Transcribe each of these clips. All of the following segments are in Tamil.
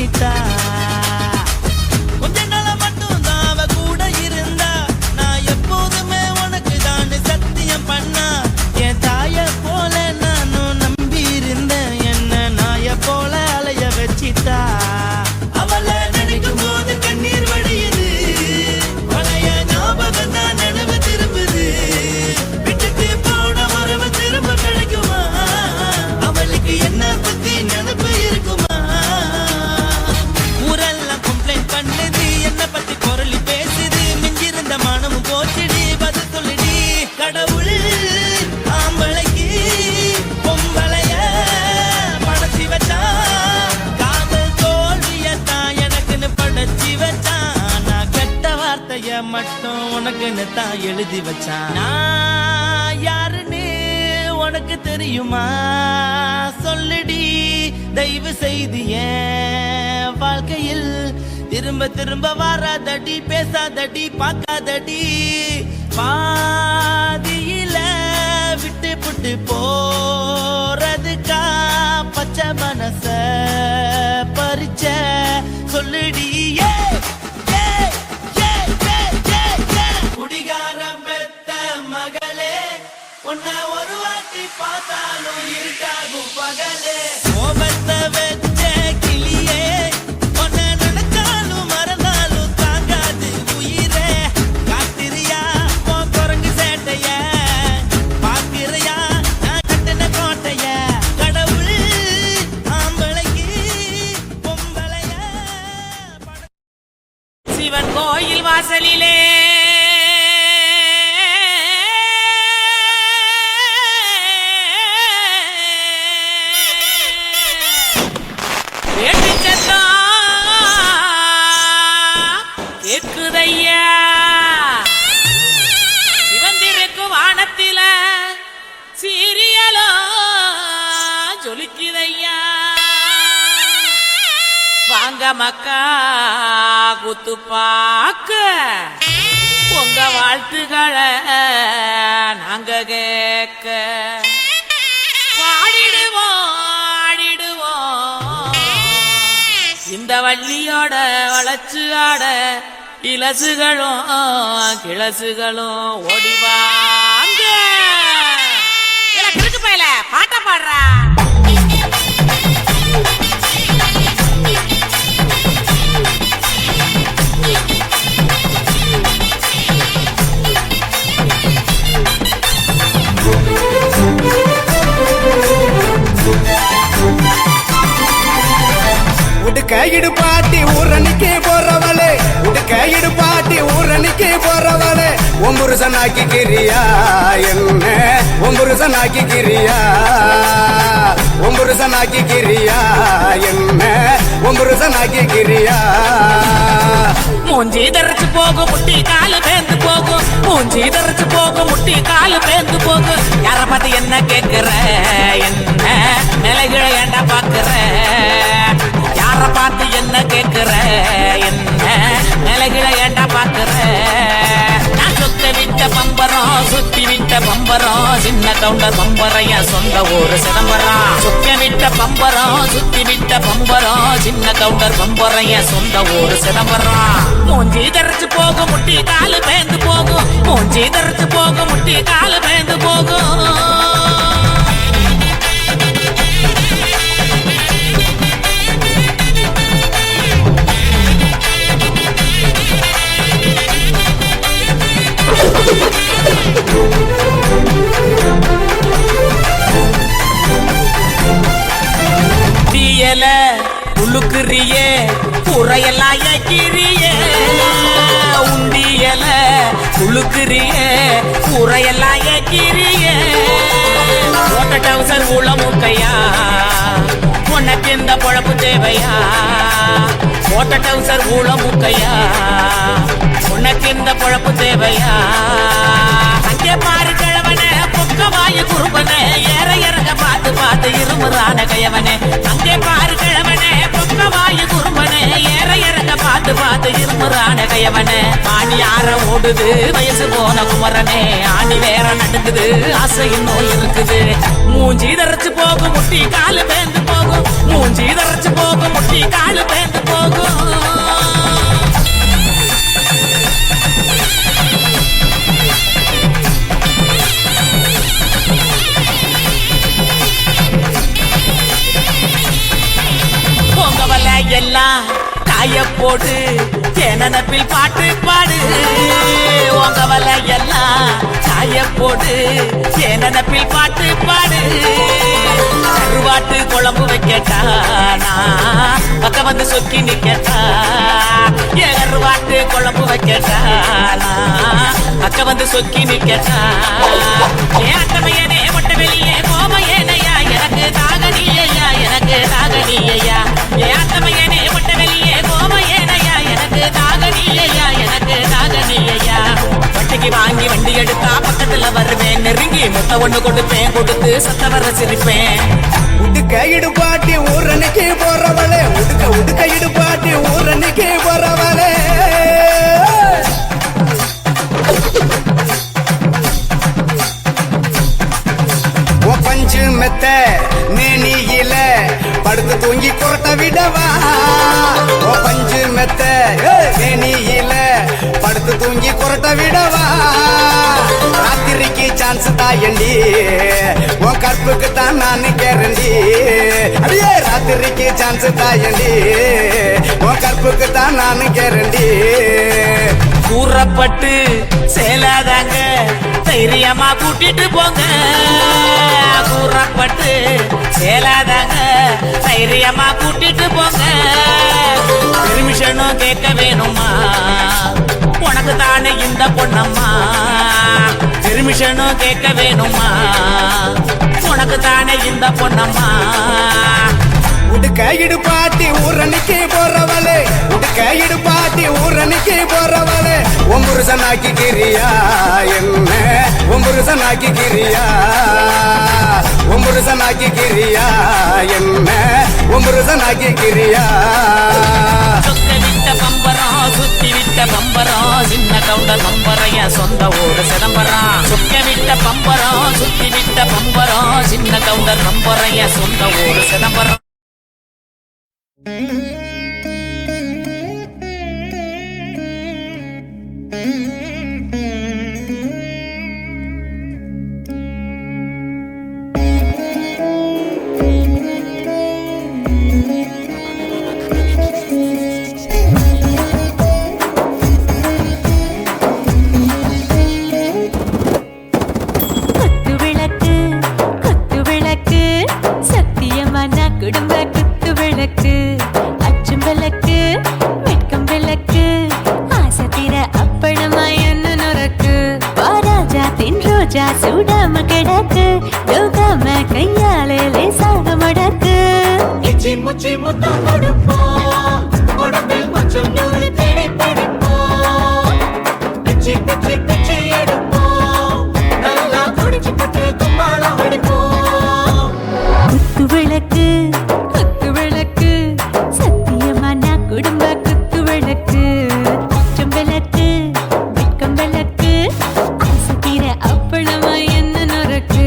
பண்ணிட்டா. கொஞ்ச நாள மட்டும் தான் அவ கூட இருந்தா, நான் எப்போதுமே உனக்கு தான் சத்தியம் பண்ணா. என் தாய போல நானும் நம்பி இருந்தேன், என்ன நாய போல அலைய வச்சிட்டா. அவளை நினைக்கும் போது கண்ணீர் வடியுது, பழைய ஞாபகம் தான் நினைவு திரும்புது. விட்டுட்டு போன உறவு திரும்ப கிடைக்குமா? அவளுக்கு என்ன பத்தி நினைப்பு இருக்குமா? ஊரெல்லாம் கம்ப்ளைண்ட் பண்ணுது, என்ன பத்தி பொருளி பேசுது. மிஞ்சிருந்த மனமும் போச்சுடி, பதில் சொல்லுடி. கடவுள் ஆம்பளைக்கு பொம்பளைய படைச்சி வச்சான், காதல் தோல்வியத்தான் எனக்குன்னு படைச்சி வச்சான். நான் கெட்ட வார்த்தைய மட்டும் உனக்குன்னு தான் எழுதி வச்சான். நான் யாருன்னு உனக்கு தெரியுமா? சொல்லுடி தயவு செய்து என் வாழ்க்கையில் திரும்ப திரும்ப வராதடி, பேசாதடி, பார்க்காதடி. பாதியில விட்டு புட்டு போறதுக்கா பச்சை மனச பறிச்ச? சொல்லுடி குடிகாரம் பெத்த மகளே, உன்னை ஒரு வாட்டி பார்த்தாலும் இருக்காகும் பகலே. கோபத்தை வச்ச கிளியே, உன்னை நினைச்சாலும் மறந்தாலும் தாங்காது உயிரே. காத்திரியா உன் குரங்கு சேட்டைய, பாக்கிறையா நான் கட்டின கோட்டைய. கடவுள் ஆம்பளைக்கு பொம்பளைய சிவன் கோயில் வாசலிலே கேக்குதையா, சிவந்திருக்கு வானத்தில சீரியலோ ஜொலிக்குதையா. வாங்க மக்கா குத்து பாக்க, உங்க வாழ்த்துக்களை நாங்க கேட்க. பாடிடுவோம் ஆடிடுவோம் இந்த வள்ளியோட வளச்சு ஆட. இலசுகளும் கிளசுகளும் ஓடிவாங்க. கிறுக்கு பையல பாட்ட பாடுறா. உடுக்க இடுப்பாட்டி ஊரணிக்கு போறவளே, உடுக்க இடுப்பாட்டி ஊரணிக்கு போறவளே. ஒம்புருசனாக்கி கிரியா என்ன, ஒம்புருசனாக்கி கிரியா, ஒம்புருசனாக்கி கிரியா என்ன, ஒம்புருசனாக்கி கிரியா. மூஞ்சி தரைச்சு போகும் முட்டி காலு பேந்து போகும், மூஞ்சி தரைச்சு போகும் முட்டி காலு பேந்து போகும். யார பார்த்து என்ன கேட்கிற, என்ன நிலைகளை ஏண்டா பாக்குற? யார பார்த்து என்ன கேட்கிற, என்ன நிலைகளை ஏண்டா பாக்குற? நான் சொத்த விட்ட பம்பரம், சுத்தி விட்ட பம்பரம், சின்ன கவுண்டர் பம்பரைய சொந்த ஊரு சிதம்பரம். சுத்த விட்ட பம்பரம், சுத்தி விட்ட பம்பரம், சின்ன கவுண்டர் பம்பரைய சொந்த ஊரு சிதம்பரம். மூஞ்சி தரைச்சு போகும் முட்டி காலு பேந்து போகும், மூஞ்சி தரைச்சு போகும் முட்டி காலு பேந்து போகும். தீயல உழுக்குறியே, குறையெல்லாம் ஏக்கிறியே. உண்டியல உழுக்குறியே, குறையெல்லாம் ஏக்கிறியே. ஓட்ட டவுசர் உளமுக்கையா, உனக்கு இந்த பொழப்பு தேவையா? ஓட்ட டவுசர் உளமுக்கையா, உனக்கு இந்த பொழப்பு தேவையா? அங்கே பாரு கிழவனே, பொக்கவாயு குறும்பனே, ஏற இறங்க பார்த்து பார்த்து இருமுறான கையவனே. அங்கே பாரு கிழவனே, பொக்கவாயு குறும்பனே, ஏற இறங்க பார்த்து பார்த்து இருமுற ஊரான கையவனே ஆணி ஆற ஓடுது வயசு போன குமரனே ஆணி வேற நடுங்குது ஆசை இன்னும் இருக்குது மூஞ்சி தரைச்சு போகும் முட்டி காலு பேந்து போகும் மூஞ்சி தரைச்சு போகும் முட்டி காலு பேந்து போகும் பொங்கவல எல்லாம் காய போடு நினப்பில் பாட்டு பாடு உங்கவல எல்லாம் காய போடு நினப்பில் பாட்டு பாடு கருவாட்டு குழம்பு வைக்கட்டா பக்க வந்து சொக்கி நிக்கட்டா கருவாட்டு குழம்பு வைக்கட்டா பக்க வந்து சொக்கி நிக்கட்டா ஏட்டமையனே மொட்டை வெளியே கோமையனையா எனக்கு தாகனியா எனக்கு தாகனியா ஏட்டமையனே மொட்டை வெளியே கோமையனையா எனக்கு தாகனியா எனக்கு தாகனியா வட்டிக்கு வாங்கி வண்டி எடுத்தா பக்கத்துல வருவேன் நெருங்கி முத்த ஒண்ணு கொடுப்பேன் கொடுத்து சத்த வர சிரிப்பேன் உடுக்க இடுபாட்டி ஊரணிக்கு போறவளே உடுக்க உடுக்க இடுபாட்டி ஊரணிக்கு போறவளே பஞ்சு மெத்த மேனியில படுத்து தூங்கி குரட்ட விடவா பஞ்சு மெத்த மேனியில படுத்து தூங்கி குரட்ட விடவா ராத்திரிக்கு சான்ஸ் தாயண்டி உன் கற்புக்கு தான் நான் கேரண்டி அடியே ராத்திரிக்கு சான்ஸ் தாயண்டி உன் கற்புக்கு தான் நான் கேரண்டி கூறப்பட்டு சேலாதாங்க தைரியமா கூட்டிட்டு போங்க கூறப்பட்டு சேலாதாங்க தைரியமா கூட்டிட்டு போங்க பெர்மிஷனும் கேட்க வேணுமா உனக்கு தானே இந்த பொண்ணம்மா பெர்மிஷனும் கேட்க வேணுமா உனக்கு தானே இந்த பொண்ணம்மா உடுக்க இடுபாட்டி ஊரணிக்கு போறவளே உடுக்க இடுபாட்டி ஊரணிக்கு போறவளே ஒம்புருசனாக்கி கிரியா என்ன ஒம்புருசனாக்கி கிரியா ஒம்புருசனாக்கி கிரியா என்ன ஒம்புருசனாக்கி கிரியா சொக்க விட்ட பம்பரம் சுத்தி விட்ட பம்பரம் சின்ன கவுண்டர் பம்பரைய சொந்த ஊரு சிதம்பரம் சொக்க விட்ட பம்பரம் சுத்தி விட்ட பம்பரம் சின்ன கவுண்டர் பம்பரைய சொந்த ஊரு சிதம்பரம் சுடாம கிடக்கு யோகாம கையாலே லேசாக மடக்கு இச்சி முச்சி முத்தம் கொடுப்போம் உடம்பில் மச்சம் நூறு தேடி பிடிப்போம் பிச்சி பிச்சி பிச்சி எடுப்போம் நல்லா குடிச்சு பட்டு கும்பாளம் அடிப்போம் குத்து விளக்கு சத்தியமான குடும்ப குத்து விளக்கு அச்சம் விளக்கு வெட்கம் விளக்கு ஆசைக்கிற அப்பளமா என்ன நொறுக்கு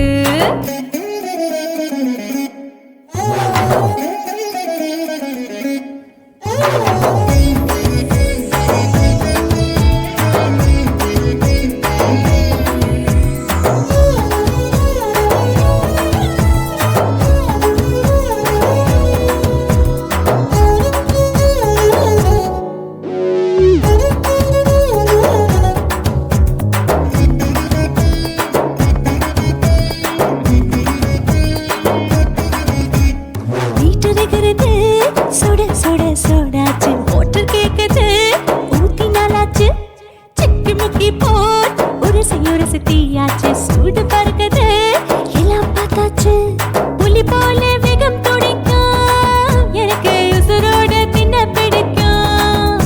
சுட சுட சுடாச்சு மோட்டர் கேக்குது ஊத்தி நாளாச்சு சிக்கி முக்கி போல் உரசி தீயாச்சு சூடு பறக்குது எல்லாம் பார்த்தாச்சு புலி போல வேகம் துடிக்கும் எனக்கு உசுரோட தின்ன பிடிக்கும்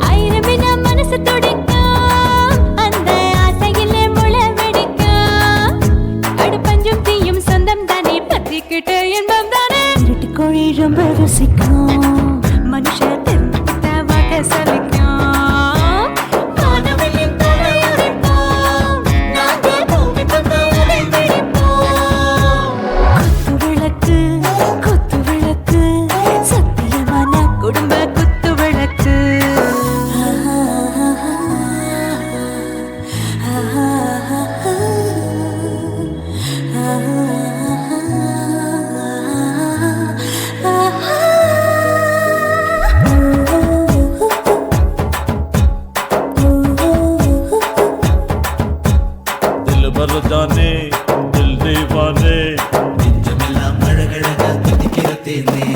ஆயிரம் மனசு துடிக்கும் அந்த ஆசையில முளை வெடிக்கும் அடுப்பஞ்சும் தீயும் சொந்தம் தானே பத்திக்கிட்டு என்பம் தானே கோழி ரொம்ப ருசிக்கும் மனுஷ தெரிஞ்சுக்கிட்ட வாக்க சலிக்கும் தேவானே நெஞ்சமெல்லாம் அழகழகா தித்திக்கிற தேனே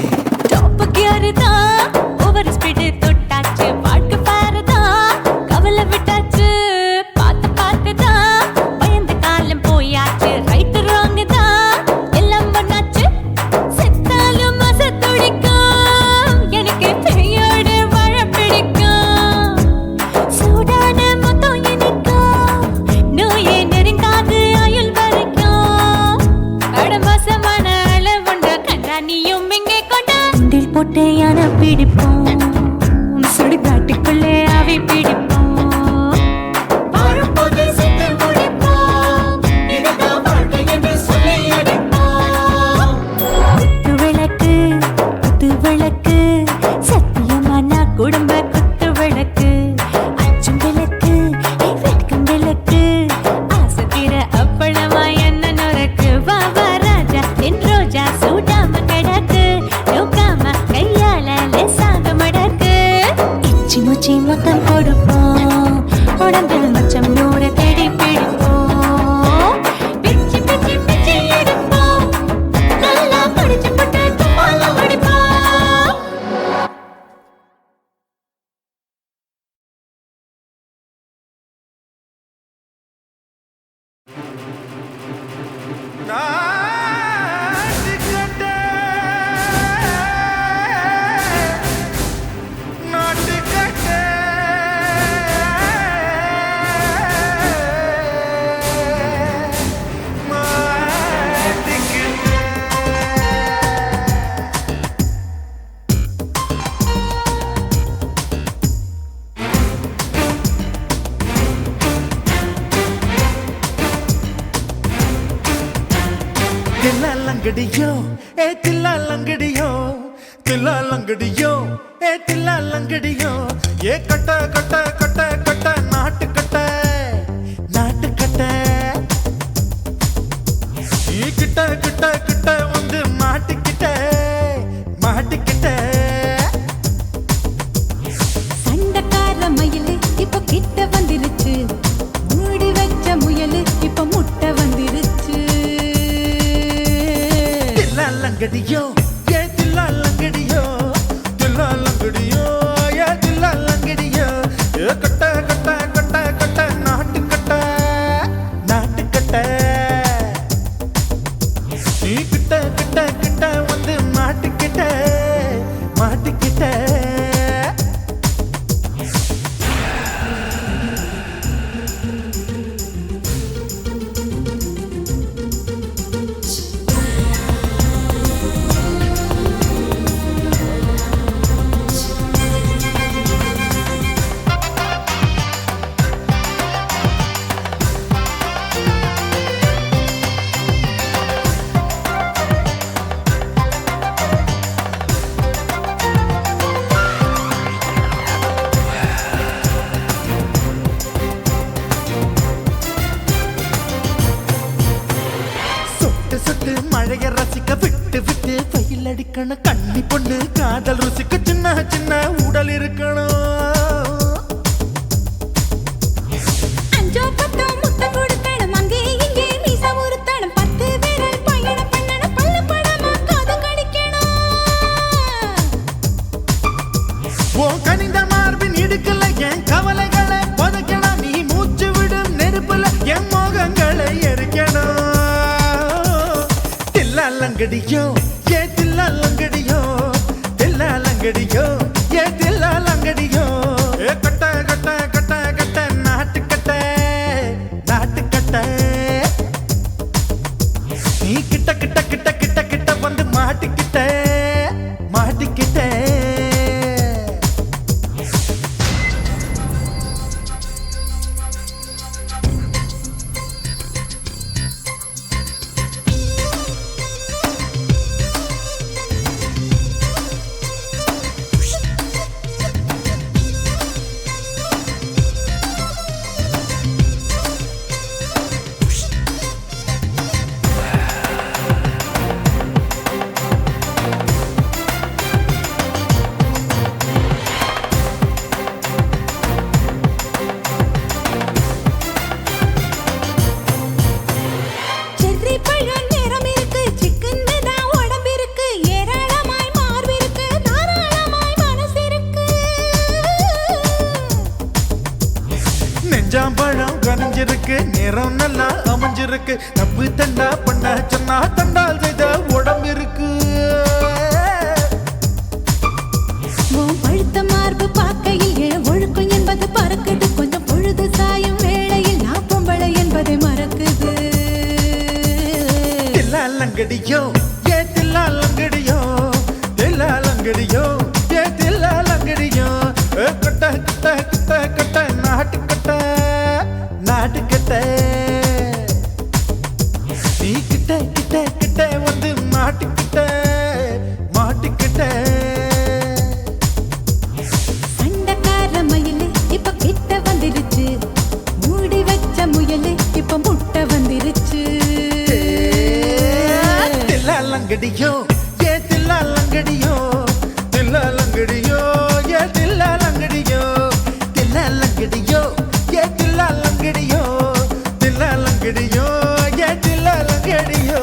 டாப் கியர் தான் ஓவர் ஸ்பீடு தொட்டாச்சு வாழ்க்கை பாரு தான் கவலை விட்டாச்சு பார்த்து பார்த்து தான் பயந்து காலம் போயாச்சு ரைட் ராங் தான் எல்லாம் பண்ணாச்சு செத்தாலும் மச துடிக்கும் எனக்கு பெயோடு வாழ பிடிக்கும் சூடான மொத்தம் எனக்கும் நோயே நெருங்காது ஆயுள் வரைக்கும் அடமாசமான அளவுண்ட கண்டா நீயும் இங்கே கொண்டா உண்டில் போட்டு யானை பிடிப்போம் சுடுகாட்டுக்குள்ளே அவை பிடிப்போம் வாழும்போது செத்து முடிப்போம் இதுதான் வாழ்க்கை என்று சொல்லி அடிப்போம் குத்து விளக்கு சத்தியமான குடும்ப குத்து விளக்கு அச்சும் விளக்கு வெட்கும் விளக்கு ஆசத்திர அப்பளமா என்ன நுறக்கு வா வா ராஜா என் ரோஜா சூடாம கிடக்கு நோக்காம கையால லேசாக மடக்கு இச்சி முச்சி மொத்தம் கொடுப்போம் உடம்பில் மச்சம் நூறு தேடி பிடிப்போம் பிச்சி பிச்சி பிச்சி எடுப்போம் நல்லா படிச்சு போட்டு துப்பால ஓடிப்போம் தில்லாலங்கடியோ ஏ தில்லாலங்கடியோ தில்லாலங்கடியோ ஏ தில்லாலங்கடியோ ஏ கட்ட கட்ட கட்ட கட்ட நாட்டு கட்ட நாட்டு கட்ட நீ கிட்ட கிட்ட கிட்ட வந்து மாட்டிக்கிட்ட மாட்டிக்கிட்ட சண்டக்கார மயிலு இப்ப கிட்ட வந்துருச்சு மூடி வச்ச முயலு இப்ப முட்டை வந்துருச்சு தில்லாலங்கடியோ ஏ தில்லாலங்கடியோ தில்லாலங்கடியோ ஏ தில்லாலங்கடியோ ஏ கட்ட கட்ட கட்ட கட்ட நாட்டு கட்ட நாட்டு கட்ட நீ கிட்ட கிட்ட கிட்ட வந்து மாட்டிக்கிட்ட மாட்டிக்கிட்ட சொட்டு சொட்டு மழைய ரசிக்க விட்டு விட்டு வெயில் அடிக்கணும் கண்ணி பொண்ணு காதல் ருசிக்க சின்ன சின்ன உடல் இருக்கணும் அஞ்சோ பத்தோ முட்டை கொடுத்தணும் அங்கே இங்கே மீச உறுத்தணும் 10 விரல் பயணம் பண்ணணும் பல்ல படமா காது கடிக்கணும் ஓ கனிந்த மார்பின் இடுக்கல என் கவலைகளை புதைக்கணும் நீ மூச்சு விடும் நெருப்புல என் மோகங்களை எரிக்கணும் தில்லாலங்கடியோ ஏ தில்லாலங்கடியோ தில்லாலங்கடியோ ஏ தில்லாலங்கடியோ ஏ கட்ட கட்ட கட்ட கட்ட நாட்டு கட்ட நாட்டு கட்ட நீ கிட்ட கிட்ட கிட்ட கிட்ட கிட்ட வந்து மாட்டிக்கிட்ட மாட்டிக்கிட்ட பழம் நிறம் இருக்கு சிக்கன்னு தான் உடம்பு இருக்கு ஏராளமாய் மார்பு இருக்கு தாராளமாய் மனசு இருக்கு நெஞ்சாம்பழம் கனிஞ்சிருக்கு நிறம் நல்லா அமைஞ்சிருக்கு தப்பு தண்டா பண்ண சொன்னா தண்டால் செய்த உடம்பு இருக்கு உன் பழுத்த மார்பு பார்க்கையில் என் ஒழுக்கம் என்பது பறக்குது கொஞ்சம் பொழுது சாயும் வேளையில் நான் பொம்பளை என்பதை மறக்குது தில்லாலங்கடியோ ஏ தில்லாலங்கடியோ தில்லாலங்கடியோ ஏ தில்லாலங்கடியோ கட்ட கட்ட கட்ட கட்ட நாட்டுக்கட்ட நாட்டுக்கட்ட நீ கிட்ட கிட்ட கிட்ட வந்து மாட்டுக்கிட்ட மாட்டுக்கிட்ட சண்டைக்கார மயிலு இப்ப கிட்ட வந்துருச்சு மூடி வச்ச முயலு இப்ப முட்டை வந்துருச்சு தில்லாலங்கடியோ ஏ தில்லாலங்கடியோ தில்லாலங்கடியோ ஏ தில்லாலங்கடியோ தில்லாலங்கடியோ ஏ தில்லாலங்கடியோ தில்லாலங்கடியோ ஏ தில்லாலங்கடியோ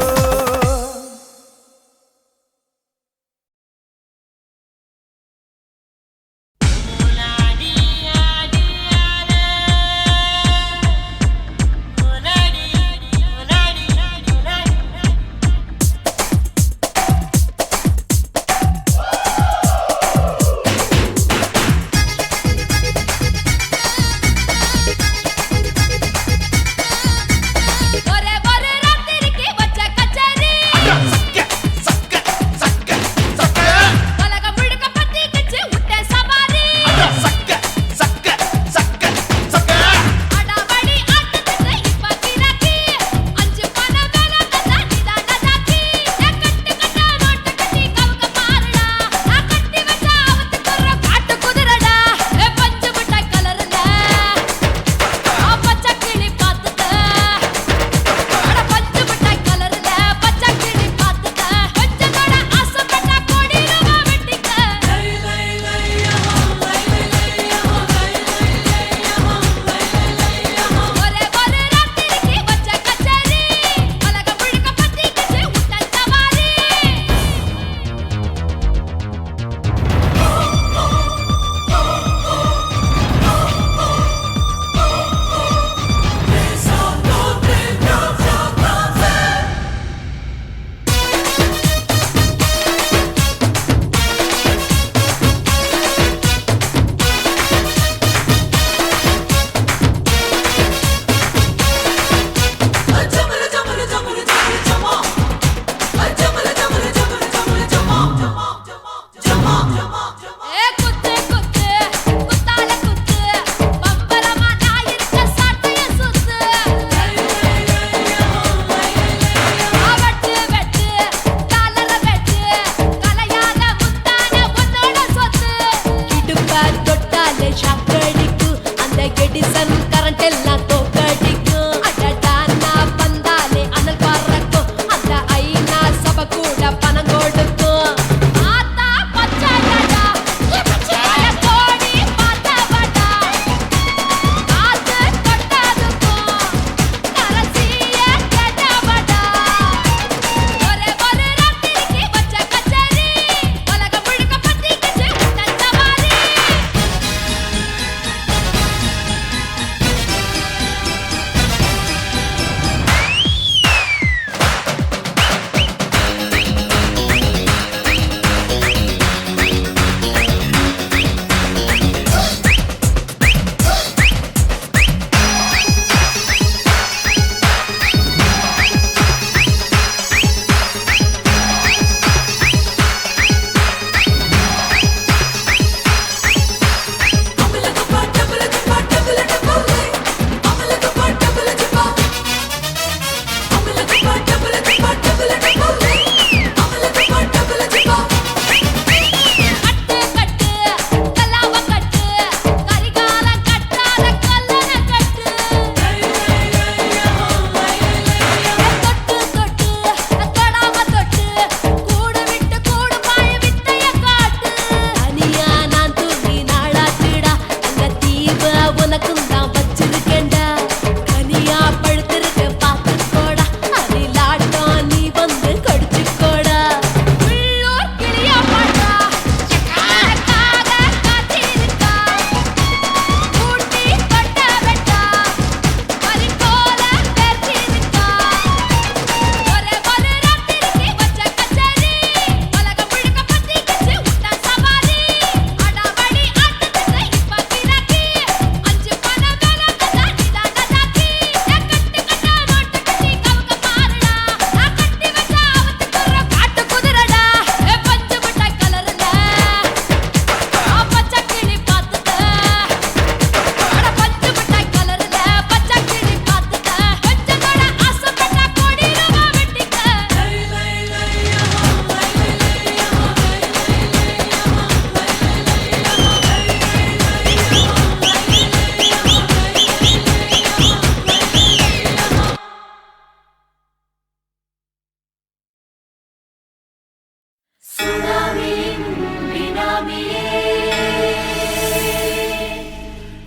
சுனாமியின் பினாமியே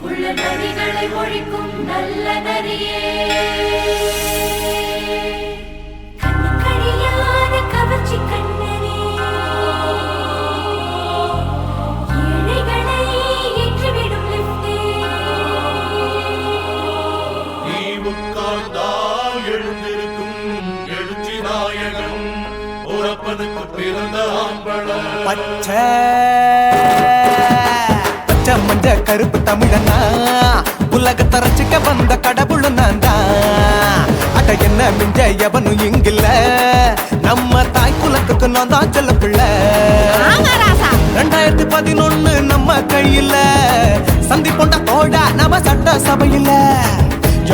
குள்ள நரிகளை ஒழிக்கும் நல்ல நரியே கண்ணுக்கழியாத கவர்ச்சி கண்ணனே ஏழைகளை ஏற்றிவிடும் லிப்டே நீ உட்கார்ந்தால் எழுந்திருக்கும் எழுச்சி நாயகன் உறப்பனுக்கு பிறந்த ஆம்பள பச்சை பச்சை மஞ்ச கருப்பு தமிழனா உலகத்தை ரசிக்க வந்த கடவுள் நான் தான் அட என்ன மிஞ்ச எவனும் இங்கில்ல நம்ம தாய் குலத்துக்கு நான் தான் செல்ல பிள்ளை 2011 நம்ம கையில சந்தி போண்ட தோடா நம்ம சட்ட சபையில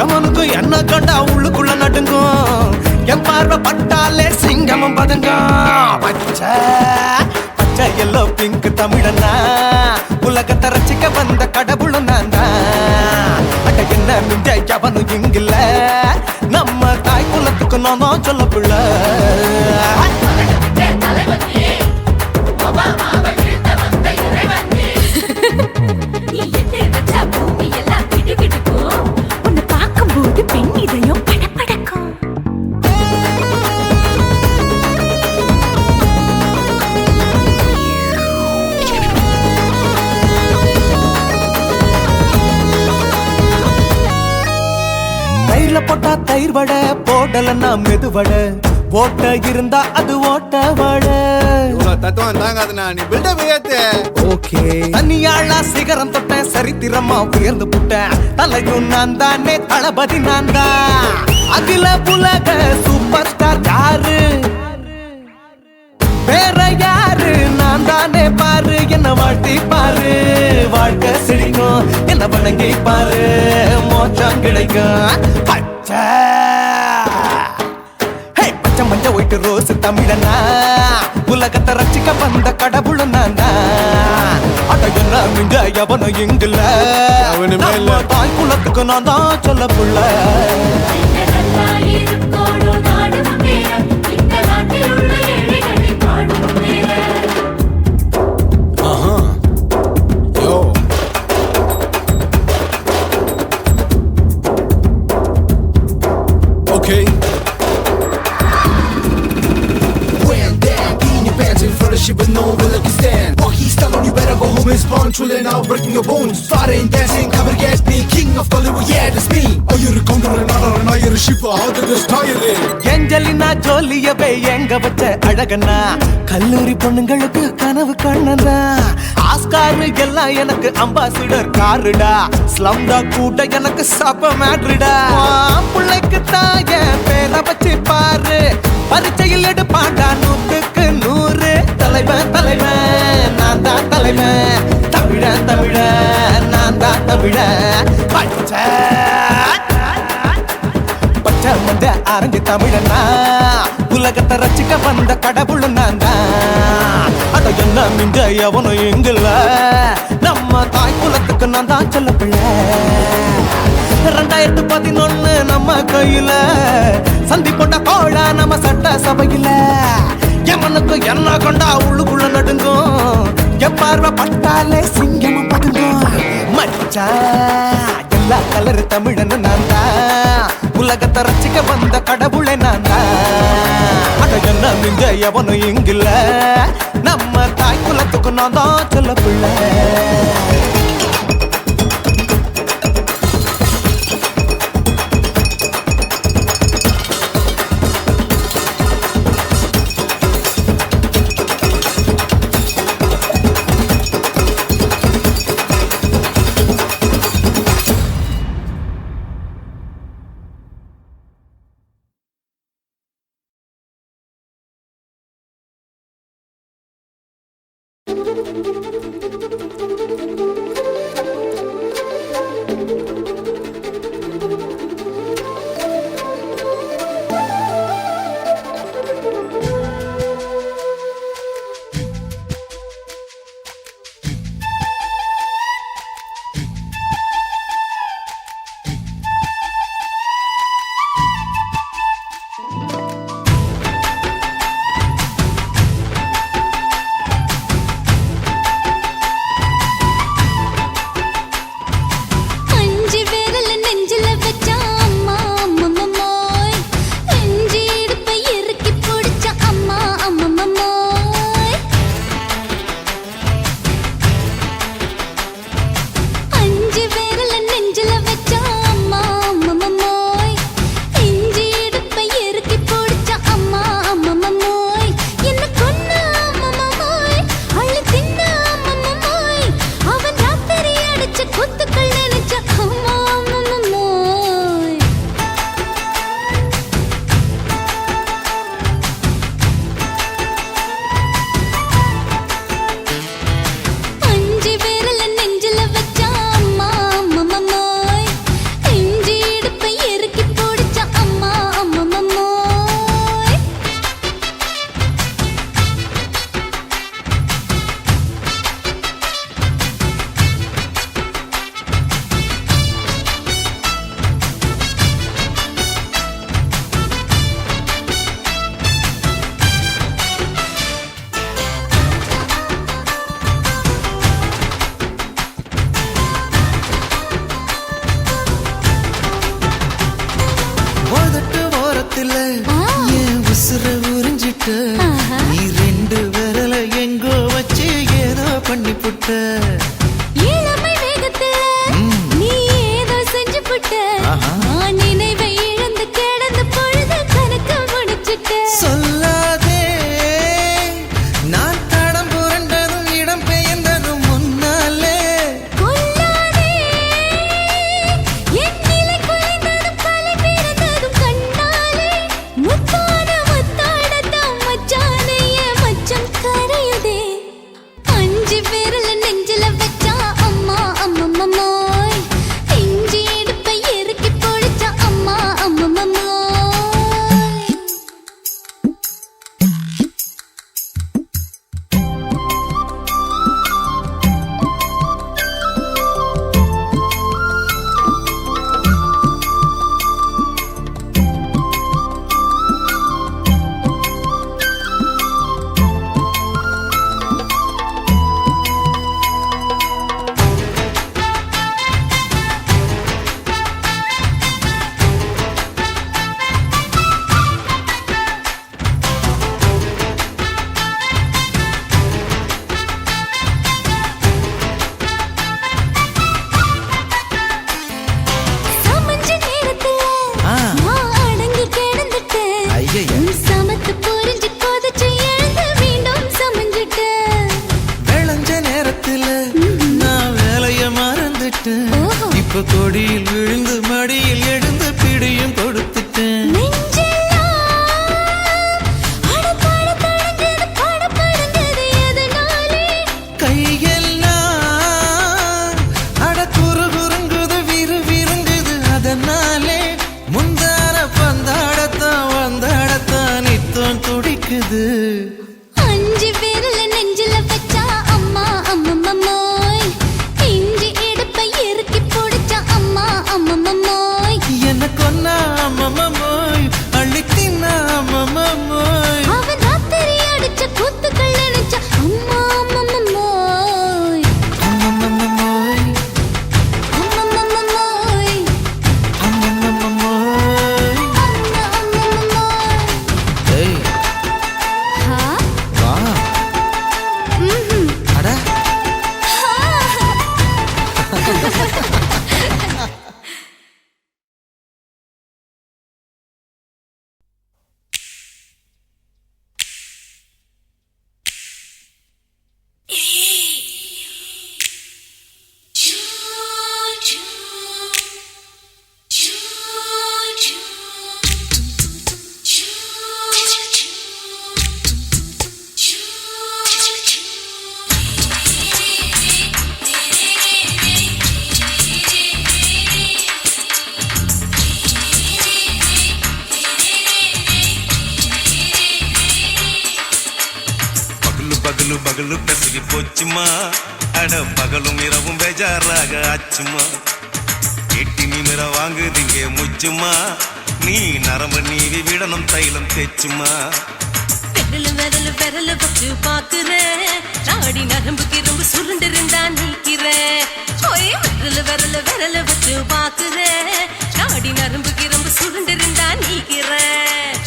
எவனுக்கு என்ன கண்டா உள்ளுக்குள்ள நடுங்கும் என் பார்வை பட்டாலே சிங்கமும் பதுங்கும் பச்சை பச்சை எல்லோ பிங்க் தமிழனா உலகத்தை ரசிக்க வந்த கடவுள் நான் தான் அட என்ன மிஞ்ச எவனும் இங்கில்ல நம்ம தாய் குலத்துக்கு நான் தான் சொல்ல பிள்ளை நீ எட்டு வச்சா பூமி எல்லாம் கிடுகிடுக்கும் உன்னை பார்க்கும்போது பெண் இதயம் படபடக்கும் தயிர்ல போட்டா தயிர் வடை போடலன்னா மெதுவடை ஓட்ட இருந்தா அது ஓட்ட வடை தத்துவம் தாங்காதுண்ணா நீ பில்டப் ஏத்து ஓகே தனியாளா சிகரம் தொட்ட சரித்திரமா உயர்ந்து புட்டேன் தலையும் நான் தானே தளபதி நான் தான் அகில புலக சூப்பர் ஸ்டார் யாரு வேற யாரு நான் தானே பாரு என்ன வாழ்த்தி பாரு வாழ்க்கை சிரிக்கும் என்ன வணங்கி பாரு மோச்சம் கிடைக்கும் பச்சை ஹே, பச்சை மஞ்ச ஒயிட்டு ரோஸ் தமிழனா உலகத்தை ரசிக்க வந்த கடவுள் நான் தான் அட என்ன மிஞ்ச எவனும் இங்கில்ல அவனுமே இல்ல. நம்ம தாய் குலத்துக்கு நான் தான் சொல்ல புள்ள நல்லா இருக்கோடும் நாடும் பேர இந்த நாட்டில் உள்ள ஏழைகளை பாடும் பேர யோ okay When down, in your pants in front of shit with no will let you stand. Walkie style on you better go home and spawn. Chillin' out, breaking your bones. Fighting, dancing, cover gas, me king of Hollywood, yeah, that's me. Oh, you're a condor and not a you're a shipper. How did this tire there? Angelina ஜோலியவே எங்க வச்ச அழகனா கல்லூரி பொண்ணுங்களுக்கு கனவு கண்ணனா ஆஸ்கார் எல்லாம் எனக்கு அம்பாசிடர் காருடா ஸ்லம்டா கூட எனக்கு சப்ப மேட்ருடா பிள்ளைக்கு தான் என் பேரை வச்சு பாரு பரீட்சையில் எடுப்பாண்டா 100க்கு 100 தலைவன் தலைவன் நான் தான் தலைவன் தமிழன் தமிழன் நான் தான் தமிழன் பச்சை பச்சை மஞ்ச ஆரஞ்சு தமிழனா உலகத்தை ரசிக்க வந்த கடவுள் நான் தான் அட என்ன மிஞ்ச எவனும் எங்கில்ல நம்ம தாய் குலத்துக்கு நான் தான் சொல்ல பிள்ளை 2011 நம்ம கையில சந்தி போட்ட கோழா நம்ம சட்ட சபையில எவனுக்கு என்ன கொண்டா உள்ளுக்குள்ள நடுங்கும் என் பார்வை பட்டாலே சிங்கமும் பதுங்கும் மச்சான் எல்லா கலர் தமிழன்னு நான் தான் உலகத்தை ரசிக்க வந்த கடவுளை நான் தான் அட என்ன மிஞ்ச எவனும் இங்கில்ல நம்ம தாய் குலத்துக்கு நான் தான் சொல்ல பிள்ளை புட்ட நீ ரெண்டு விரல எங்கோ வச்சு ஏதோ பண்ணி புட்ட இளமை வேகத்துல நீ ஏதோ செஞ்சு புட்ட நான் நினைவை இழந்து கிடந்த பொழுது கணக்கு முடிச்சிட்ட சொல்லாதே நான் தடம் புரண்டதும் இடம் பெயர்ந்ததும் முன்னாலே கொல்லாதே என் நிலை குலைந்ததும் கலை பிறந்ததும் கண்ணாலே முத்தான முத்தாடத்தான் மச்சானைய மச்சம் கரையுதே அஞ்சு விரல நெஞ்சில வச்சா அம்மா அம்மம்மோய் இஞ்சி இடுப்பை இறுக்கி பொடிச்சா அம்மா அம்மம்மோய் சமஞ்ச நேரத்துல நான் அடங்கி கிடந்துட்டேன் ஐயையே. உன் சமத்து புரிஞ்சு கொதிச்சு எழுந்து மீண்டும் சமஞ்சிட்டேன் விளைஞ்ச நேரத்துல நான் வேலைய மறந்துட்டேன் ஓஹோ. இப்ப கொடியில் விழுந்து மடியில் எழுந்து பிடியும் கொடுத்துட்டேன் நெஞ்செல்லாம் அடப்பாட தடஞ்சது படபடந்தது எதனாலே கையெல்லாம் அட குறுகுறுங்குது விறுவிறுங்குது அதனாலே முந்தான பந்தாடத்தான் வந்தாடத்தான் நித்தம் துடிக்குது அஞ்சு விரல நெஞ்சில வச்சா அம்மா அம்மம்மோய் இஞ்சி இடுப்பை இறுக்கி பொடிச்சா அம்மா அம்மம்மோய் என்ன கொன்னா அம்மம்மோய் அள்ளித்தின்னா அம்மம்மோய் அவன் ராத்திரி அடிச்ச கூத்துக்கள் நினைச்சா அம்மா அம்மம்மோய் அம்மம்மோய் அம்மம்மோய் அம்மம்மோய் அம்மம்மோய் ஏய் ஹா வா ம்ஹும் அட பகலு பகலு பகலு பெசகி போச்சுமா அட பகலும் இரவும் பேஜாராக ஆச்சுமா எட்டி நிமிர வாங்குதிங்க முச்சுமா நீ நரம்பு நீவி விடணும் தைலம் தேச்சுமா விரல விரல வச்சு பாக்குறேன் நாடி நரம்பு கிரம்பு சுருண்டு இருந்தா நீக்கிறேன் ஓய் விரல விரல வச்சு பாக்குறேன் நாடி நரம்பு கிரம்பு சுருண்டு இருந்தா நீக்கிறேன்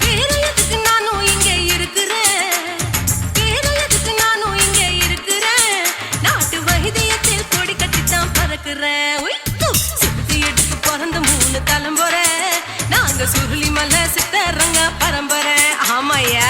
வேற எதுக்கு நானும் இங்க இருக்கிறேன் வேற எதுக்கு நானும் இங்க இருக்கிறேன் நாட்டு வைத்தியத்தில் கொடி கட்டித்தான் பறக்குறேன் ஒய், தூ, சுத்தி எடுத்து பிறந்த 3 தலைமுறை நாங்க சுருளி மலை சித்தரங்க பரம்பரை ஆமாயா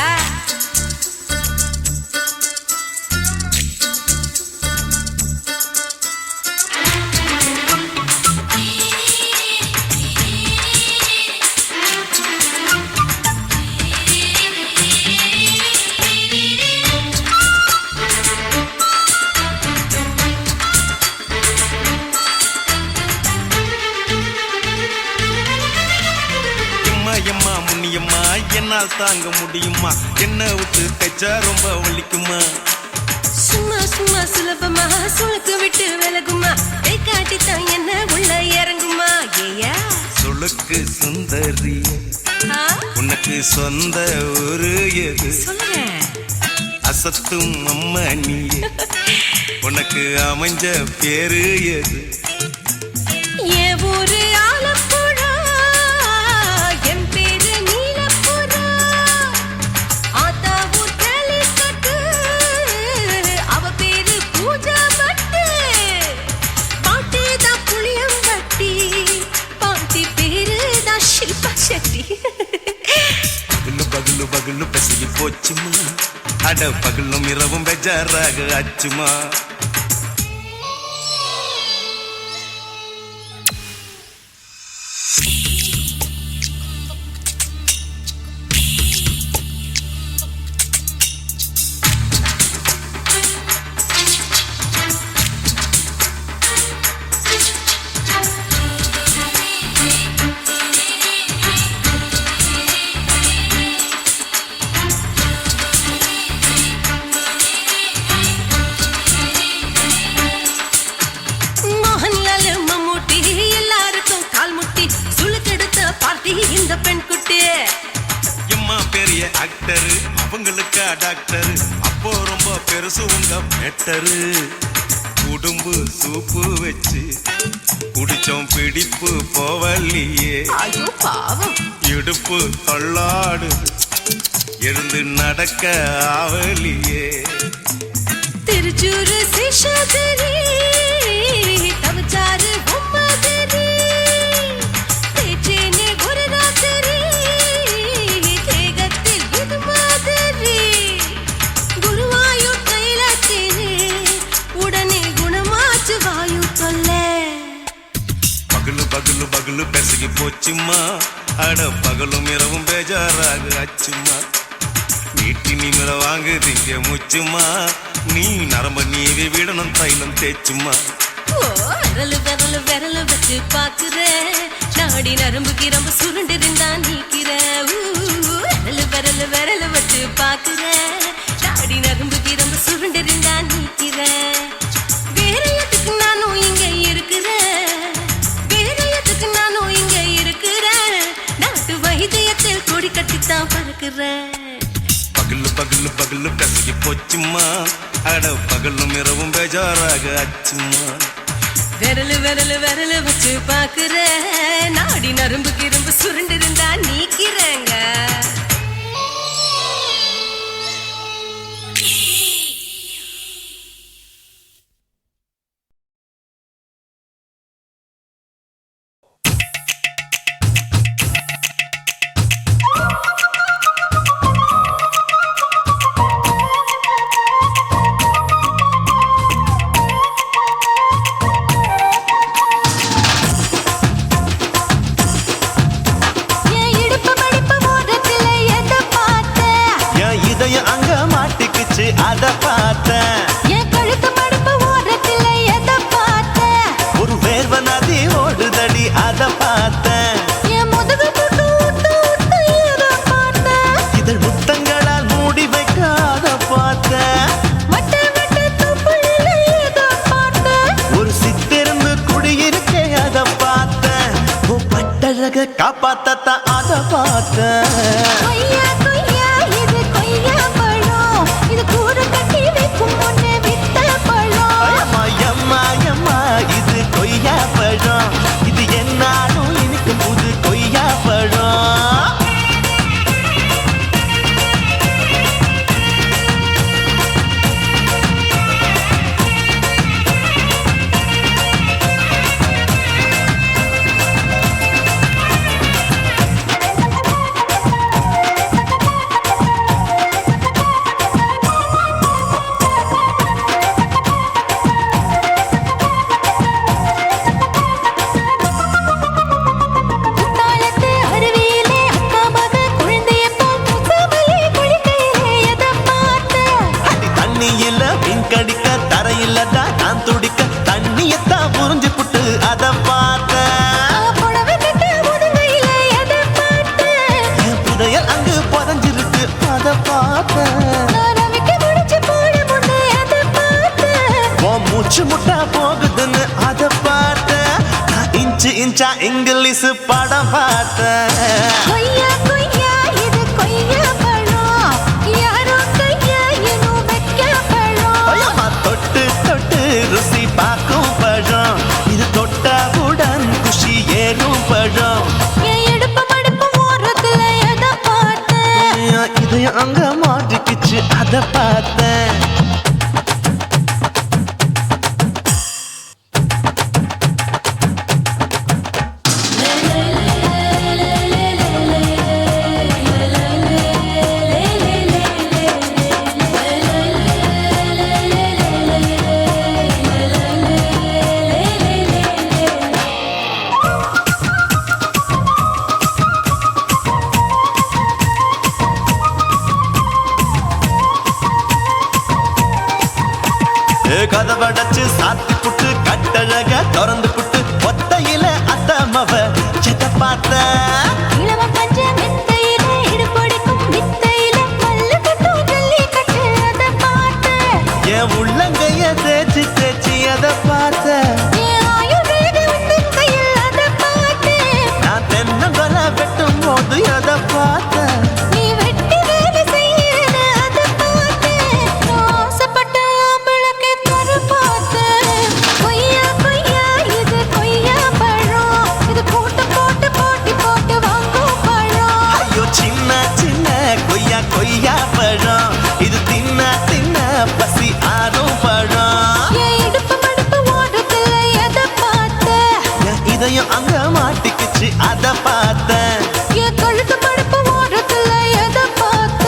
எம்மா முன்னியம்மா என்னால் தாங்க முடியுமா என்ன விட்டு தைச்சா ரொம்ப வலிக்குமா சும்மா சும்மா சுலபமா சுளுக்கு விட்டு விலகுமா கை காட்டித்தான் என்ன உள்ள இறங்குமா ஏயா சுளுக்கு சுந்தரி ஆ, உனக்கு சொந்த ஊரு எது சொல்றேன் அசத்தும் அம்மா நீ உனக்கு அமைஞ்ச பேரு எது என் ஊரு ஆலப்புழா என் பேரு நீலப்புறா பகலு பகலு பெசகி போச்சுமா அட பகலும் இரவும் பெஜாராக ஆச்சுமா மோகன்லால் மம்மூட்டி எல்லாருக்கும் கால் முட்டி சுளுக்கெடுத்த பார்ட்டி இந்த பெண் குட்டி எம்மா பெரிய ஆக்டரு அவங்களுக்கா டாக்டரு அப்போ ரொம்ப பெருசு உங்க மேட்டரு உடும்பு சூப்பு வச்சு குடிச்சோம் பிடிப்பு போவல்லையே ஐயோ பாவம் இடுப்பு தள்ளாடு எழுந்து நடக்க ஆவலியே திருச்சூர் சேஷாதிரி தவச்சாரு பொம்மதிரி தேச்சேனே ஒரு ராத்திரி தேகத்தில் இது மாதிரி குருவாயூர் தைலத்தினே உடனே குணமாச்சு வாயு தொல்லை பகலு பகலு பகலு பெசகி போச்சுமா அட பகலும் இரவும் பேஜாராக ஆச்சுமா நீட்டி நிமிர வாங்குதீங்க முச்சுமா நீ நரம்ப நீவி விடணும் தைலம் தேச்சுமா ஓ விரலு விரலு விரலு வச்சு பாக்குறேன் நாடி நரம்பு கிரம்பு சுருண்டிருந்தா நீக்கிறேன் விரலு விரலு விரலு வச்சு பாக்குறேன் நாடி நரம்பு கிரம்பு சுருண்டிருந்தா நீக்கிறேன் வேற எதுக்கு நானும் இங்க இருக்கிறேன் வேற எதுக்கு நானும் இங்க இருக்கிறேன் நாட்டு வைத்தியத்தில் கொடி கட்டித்தான் பறக்கிறேன் பகலு பகலு பகலு பெசகி போச்சுமா அட பகலும் இரவும் பேஜாராக ஆச்சுமா விரலு விரலு விரலு வச்சு பாக்குறேன் நாடி நரம்பு கிரம்பு சுருண்டிருந்தா நீக்கிறேங்க என் இடுப்பு மடிப்பு ஓரத்துல எதை பார்த்தேன் என் இதயம் அங்க மாட்டிக்குச்சு அத பார்த்தேன் என் கழுத்து மடிப்பு ஓரத்துல எதை பார்த்தேன் ஒரு வேர்வ நதி ஓடுதடி அத பார்த்தேன் என் முதுகு புட்டு விட்டு விட்டு எதை பார்த்தேன் இதழ் முத்தங்களால் மூடி வைக்க அத பார்த்தேன் மட்டை மட்டை தொப்புளில எதை பார்த்தேன் ஒரு சித்திருந்து குடியிருக்கே அத பார்த்தேன் உன் பட்டழக காப்பாத்தத்தான் அத பார்த்தேன் கொய்யா கொய்யா இது கொய்யா பழம் இது கூடு கட்டி வைக்கும் முன்னே வித்த பழம் அம்மா எம்மா எம்மா இது கொய்யா பழம் இது என்னாலும் இனிக்கும் புது கொய்யா பழம் குத்தாலத்து அருவியிலே அக்கா மக குழந்தைய போல் முகமலே குளிக்கையிலே எதை பார்த்தேன் அடி தண்ணியில மீன் கடிக்க தரையில தான் நான் துடிக்க தண்ணியத்தான் புரிஞ்சு புட்டு அத பார்த்தேன் புடவை கட்ட முதுகையில எதை பார்த்தேன் என் புதையல் அங்கு புதஞ்சிருக்கு அத பார்த்தேன் நான் ரவிக்கு முடிச்சு போட முன்னே எதை பார்த்தேன் உன் மூச்சு முட்டா போகுதுன்னு அத பார்த்தேன் நான் இன்ச்சு இன்ச்சா இங்கிலீஷ் படம் பார்த்தேன் கொய்யா கொய்யா இது கொய்யா பழம் யாரோ கையா இன்னும் வைக்க பழம் ஐயம்மா தொட்டு தொட்டு ருசி பார்க்கும் பழம் இது தொட்டவுடன் குஷி ஏறும் பழம் என் இடுப்பு மடிப்பு ஓரத்துல எதை பார்த்தேன் என் இதயம் அங்க மாட்டிக்கிச்சு அத பார்த்தேன் கதவடைச்சு சாத்தி புட்டு கட்டழக திறந்து புட்டு ஒத்தையில அத்தமவ செத்த பார்த்த இளவ பஞ்ச மெத்தையில இடுப்பொடிக்கும் வித்தையில மல்லு கட்டும் ஜல்லி கட்டு அத பார்த்த என் உள்ளங்கைய தேய்ச்சி தேய்ச்சி அத பார்த்த என் ஆயுர்வேத உந்தன் கையில் அத பார்த்த நான் தென்னங்கொலை வெட்டும் போது அத பார்த்த நீ வெட்டி வேலை செய்யற அத பார்த்த நான் ஆசைப்பட்ட ஆம்பளக்கு தர பார்த்த கொய்யா கொய்யா இது கொய்யா பழம் இது போட்டு போட்டு போட்டி போட்டு வாங்கும் பழம் ஐயோ சின்ன சின்ன கொய்யா கொய்யா பழம் இது தின்ன தின்ன பசி ஆறும் பழம் என் இடுப்பு மடுப்பு ஓடுதுல எதை பார்த்த என் இதயம் அங்க மாட்டிக்கிச்சு அத பார்த்தேன் என் கழுத்து மடுப்பு ஓடுதுல எதை பார்த்த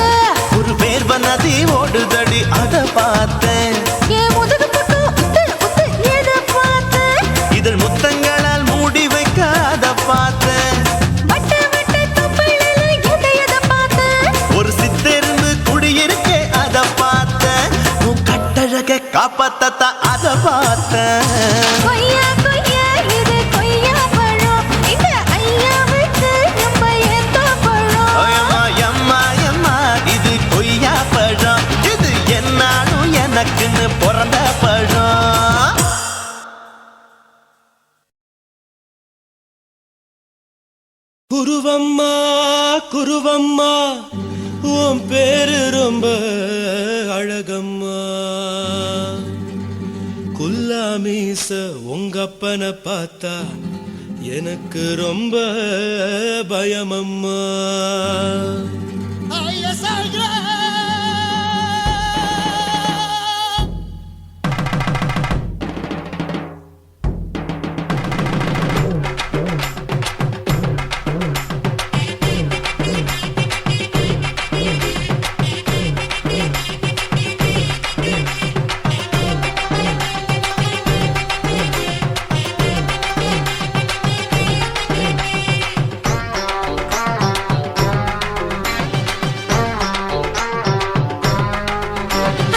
ஒரு வேர்வ நதி ஓடுதடி அத பார்த்தேன் என் முதுகு புட்டு உத்து உத்து எதை பார்த்த இதழ் முத்தங்களால் மூடி வைக்க அத பார்த்தேன் வட்ட வட்ட தொப்பையில எதை பார்த்த ஒரு சித்தெருந்து குடியிருக்கே அத பார்த்தேன் உன் கட்டழக காப்பாத்தத்த அத பார்த்தேன் கொய்யா கொய்யா இது கொய்யா பழம் இந்த ஐயாவுக்கு நம்ம ஏத்த பழம் அம்மா எம்மா எம்மா இது கொய்யா பழம் இது என்னாலும் எனக்குன்னு பிறந்த பழம் குருவம்மா குருவம்மா உன் பேரு ரொம்ப அழகம்மா குல்லாமீச உங்க அப்பனை பார்த்தா எனக்கு ரொம்ப பயமம்மா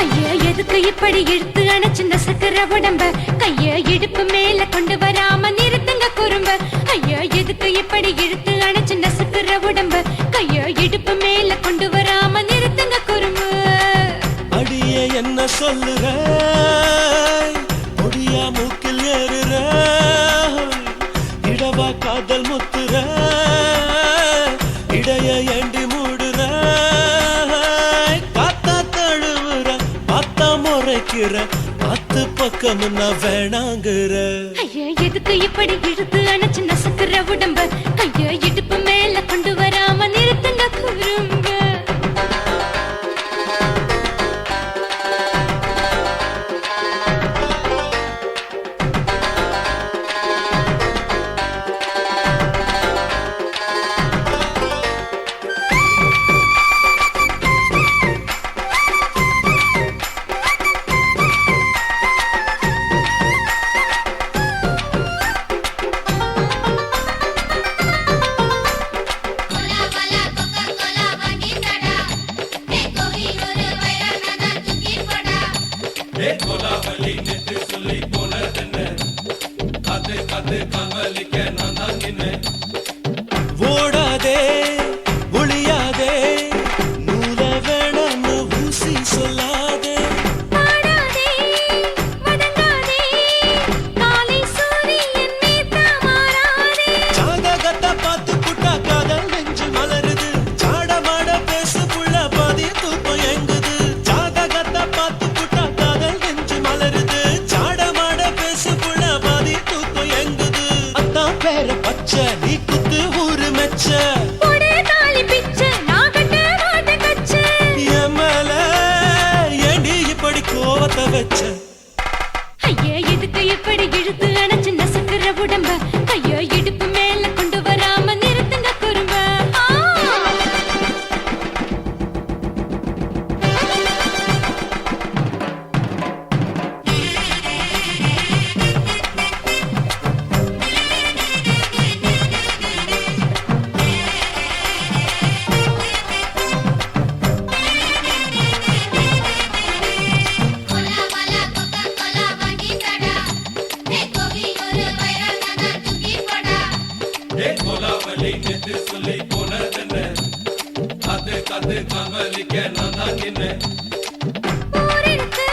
ஐயா எதுக்கு இப்படி இழுத்து அணைச்சு நசுக்கிற உடம்ப கைய இடுப்பு மேல கொண்டு வராம நிறுத்துங்க குறும்ப ஐயா எதுக்கு இப்படி இழுத்து அணைச்சு நசுக்கிற உடம்ப கைய இடுப்பு மேல கொண்டு வராம நிறுத்துங்க குறும்பு அடிய என்ன சொல்லுற பொடியா மூக்கில் ஏறுற இடவா காதல் முத்துற இடைய ஏண்டி மூடுற காத்தா தழுவுற பார்த்தா முறைக்கிற பத்து பக்கம் நான் வேணாங்குற ஐயா எதுக்கு இப்படி இழுத்து அணைச்சு நசுக்கிற உடம்ப கைய இடுப்பு மேல கொண்டு வராம நிறுத்துங்க குறும்ப ஓடாதே ஒளியாதே நூல வேணான்னு ஊசி சொல்லாதே பாடாதே வதங்காதே காலை சூரியன் மீதா மாறாதே ஜாதகத்தை பார்த்து புட்டா காதல் நெஞ்சு மலருது சாடமாட பேசு புள்ள பாதி தூக்கம் எங்குது ஜாதகத்தை பார்த்து புட்டா காதல் நெஞ்சு மலருது சாடமாட பேசு புள்ள பாதி தூக்கம் எங்குது அத்தான் பேர பச்சை நீ குத்து ஊரு மெச்ச போடே தாலி பிச்சை நான் கட்ட மாட்ட கச்சை என் மேல ஏண்டி இப்படி கோவத்தை வச்ச ஐயா எதுக்கு இப்படி இழுத்து அணைச்சு நசுக்கிற உடம்ப கைய இடுப்பு மேல கொண்டு வராம நிறுத்துங்க குறும்ப ஊரிருக்கு,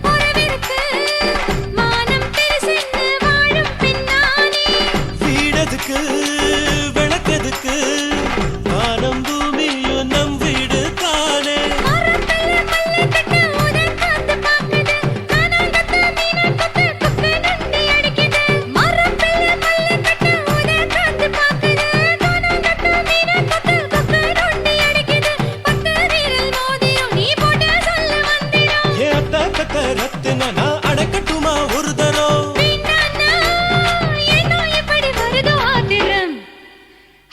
உறவிருக்கு, மானம் பெருசென்று வாழும் பெண்ணானே. வீடதுக்கு விளக்கதுக்கு வானம் பூமியும் நம் வீடு தானே. மரத்துல மல்லி கட்டு உதர் காத்து பாக்குது, கானாங்கத்து மீனாக்கத்து கொக்கு நொண்டி அடிக்குது. மரத்துல மல்லி கட்டு உதர் காத்து பாக்குது, கானாங்கத்து மீனாக்கத்து கொக்கு நொண்டி அடிக்குது. பத்து வீரல் மோதியும் நீ போட்ட சொல்ல வந்திடும். ஏ அத்த கத்த ரத்தின நான் அடக்கட்டுமா ஒரு தரம். வேண்டாண்ணா, ஏனோ இப்படி வருதோ ஆத்திரம்.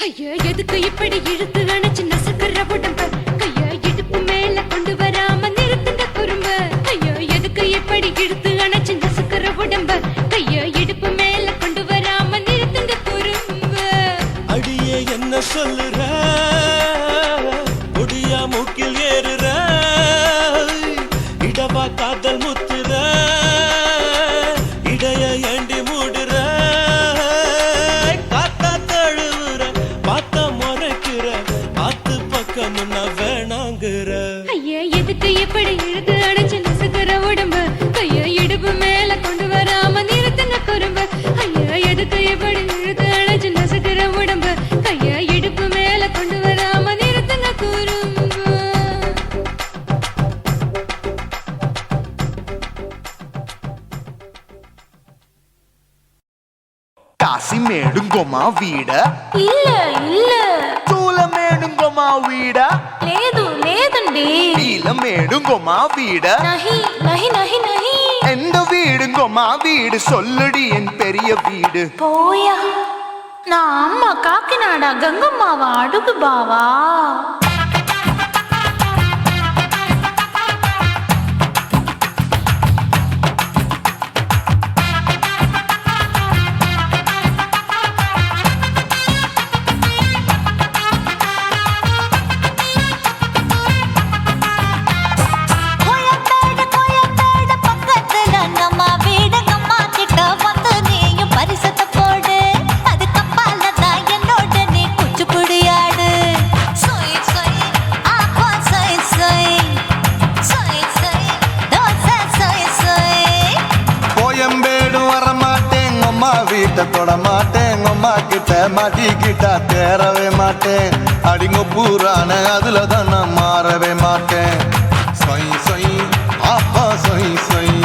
ஐயா, எதுக்கு இப்படி இழுத்து அணைச்சு நசுக்குற உடம்ப? கைய இடுப்பு மேல கொண்டு வராம நிறுத்துங்க குறும்ப. ஐயா, எதுக்கு இப்படி இழுத்து அணைச்சு நசுக்குற உடம்ப? கைய இடுப்பு மேல கொண்டு வராம நிறுத்துங்க குறும்ப. அடியே என்ன சொல்லுற முடியா மூக்கில் ஏறுற இடவா காதல் முத்துற இடைய ஏண்டி மூடுற காத்தா தழுவுற பார்த்த முறைக்கிற பார்த்து பக்கம் நான் வேணாங்கிற. ஐயா, எதுக்கு இப்படி இழுத்து அணைச்சு நசுக்குற உடம்ப? கைய இடுப்பு மேல கொண்டு வராம நிறுத்துங்க குறும்ப. ஐயா, எதுக்கு இப்படி இழுத்து அணைச்சு நசுக்குற உடம்ப? கைய இடுப்பு மேல கொண்டு வராம நிறுத்துங்க குறும்ப. కాసి మేడుంగొమా వీడ இல்ல இல்ல చూల మేడుంగొమా వీడ లేదు లేదండి. నీల మేడుంగొమా వీడ நஹி நஹி நஹி நஹி. எந்த வீடுங்கொமா வீடு சொல்லுடி என் பெரிய வீடு. போயா, நான் அம்மா காக்கிநாடா கங்கம்மாவா அடுகு பாவா. கோயம்பேடு பக்கத்துல நம்ம வீடு, அம்மா கிட்ட வந்து நீயும் பரிசத்தை போடு. அது கப்பால தான் என்னோட நீ குச்சிப்புடியாடு. சொய் சொய் ஆப்பா சொய் சொய் சொய் சொய் தோசை சொய் சொய். கோயம்பேடு வரமாட்டேன் அம்மா வீட்டை தொட மாட்டேன் அம்மா கிட்ட மாட்டிக்கிட்டா தேரவே மாட்டேன் அடிங்க பூரான அதுல தான் நான் மாறவே மாட்டேன். சொய் சொய் அப்பா சொய் சொய்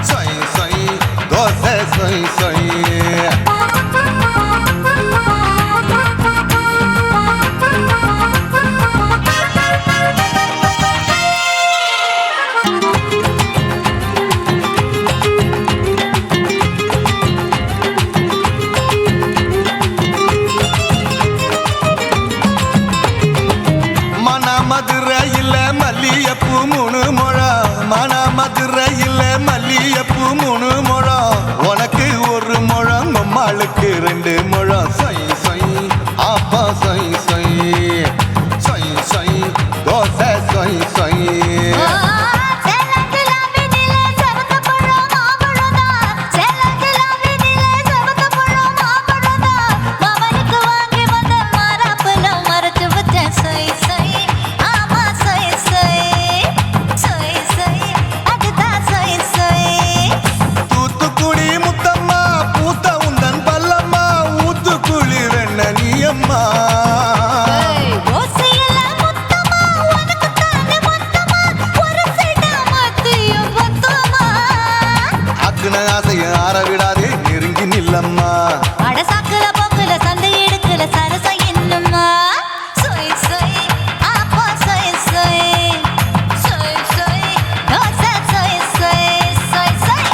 சொய் சொய் தோசை சொய் சொய். மதுரையில் மல்லியப்பூ 3 முழம், மன மதுரையில் மல்லியப்பூ 3 முழம், உனக்கு 1 முழம் அம்மாளுக்கு 2 முழம். சொய் சொய் அப்பா சொய் சொய் சொய் சொய் தோசை சொய் சொய். தூத்துக்குடி முத்தம்மா பூத்த உந்தன் பல்லம்மா ஊத்துக்குழி வெண்ண நீயம்மா. அக்குன ஆசைய ஆற விடாதே நெருங்கி நில்லம்மா. அடசாக்குல போக்குல சந்தை எடுக்கல சரச என்னம்மா. சொய் சொய் ஆப்பா சொய் சொய் சொய் சொய் தோசை சொய் சொய் சொய் சொய்.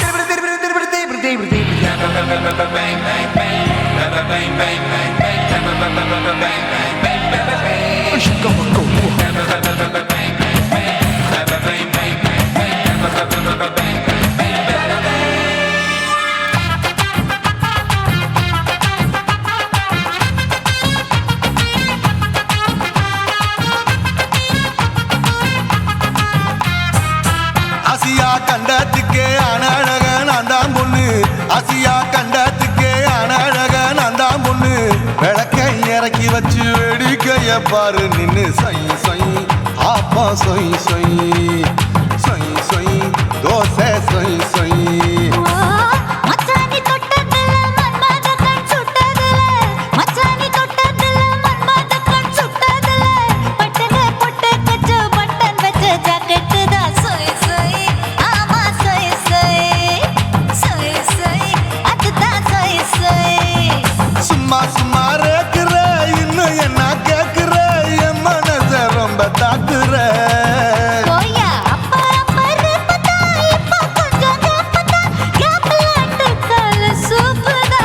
ஆசியா கண்டத்துக்கே அனழக நான் தான் பொண்ணு, ஆசியா கண்டத்துக்கே அனழக நான் தான் பொண்ணு. விளக்கை இறக்கி வச்சு வேடிக்கை கைய பாரு நின்னு சை சை ஆப்பா சொய் சொய் சொய் சொய் தோசை சொய் சொய் மச்சானி தொட்டதுல மன்மத கண் சுட்டதுல மச்சானி தொட்டதுல மன்மத கண் சுட்டதுல பட்டன பொட்டு கச்சு பட்டன் வச்ச ஜாக்கெட் தான் சொய் சொய் ஆமா சொய் சொய் சொய் சொய் அதுதான் சொய் சொய் சும்மா சும்மா ரேக்குற இன்னும் என்ன கேக்குற என் மனச ரொம்ப தாக்குற கோயா அப்பர் பத்தா இப்ப கொஞ்சம் கேப்பதா கேப்பலாட்டு கால சூப்பரா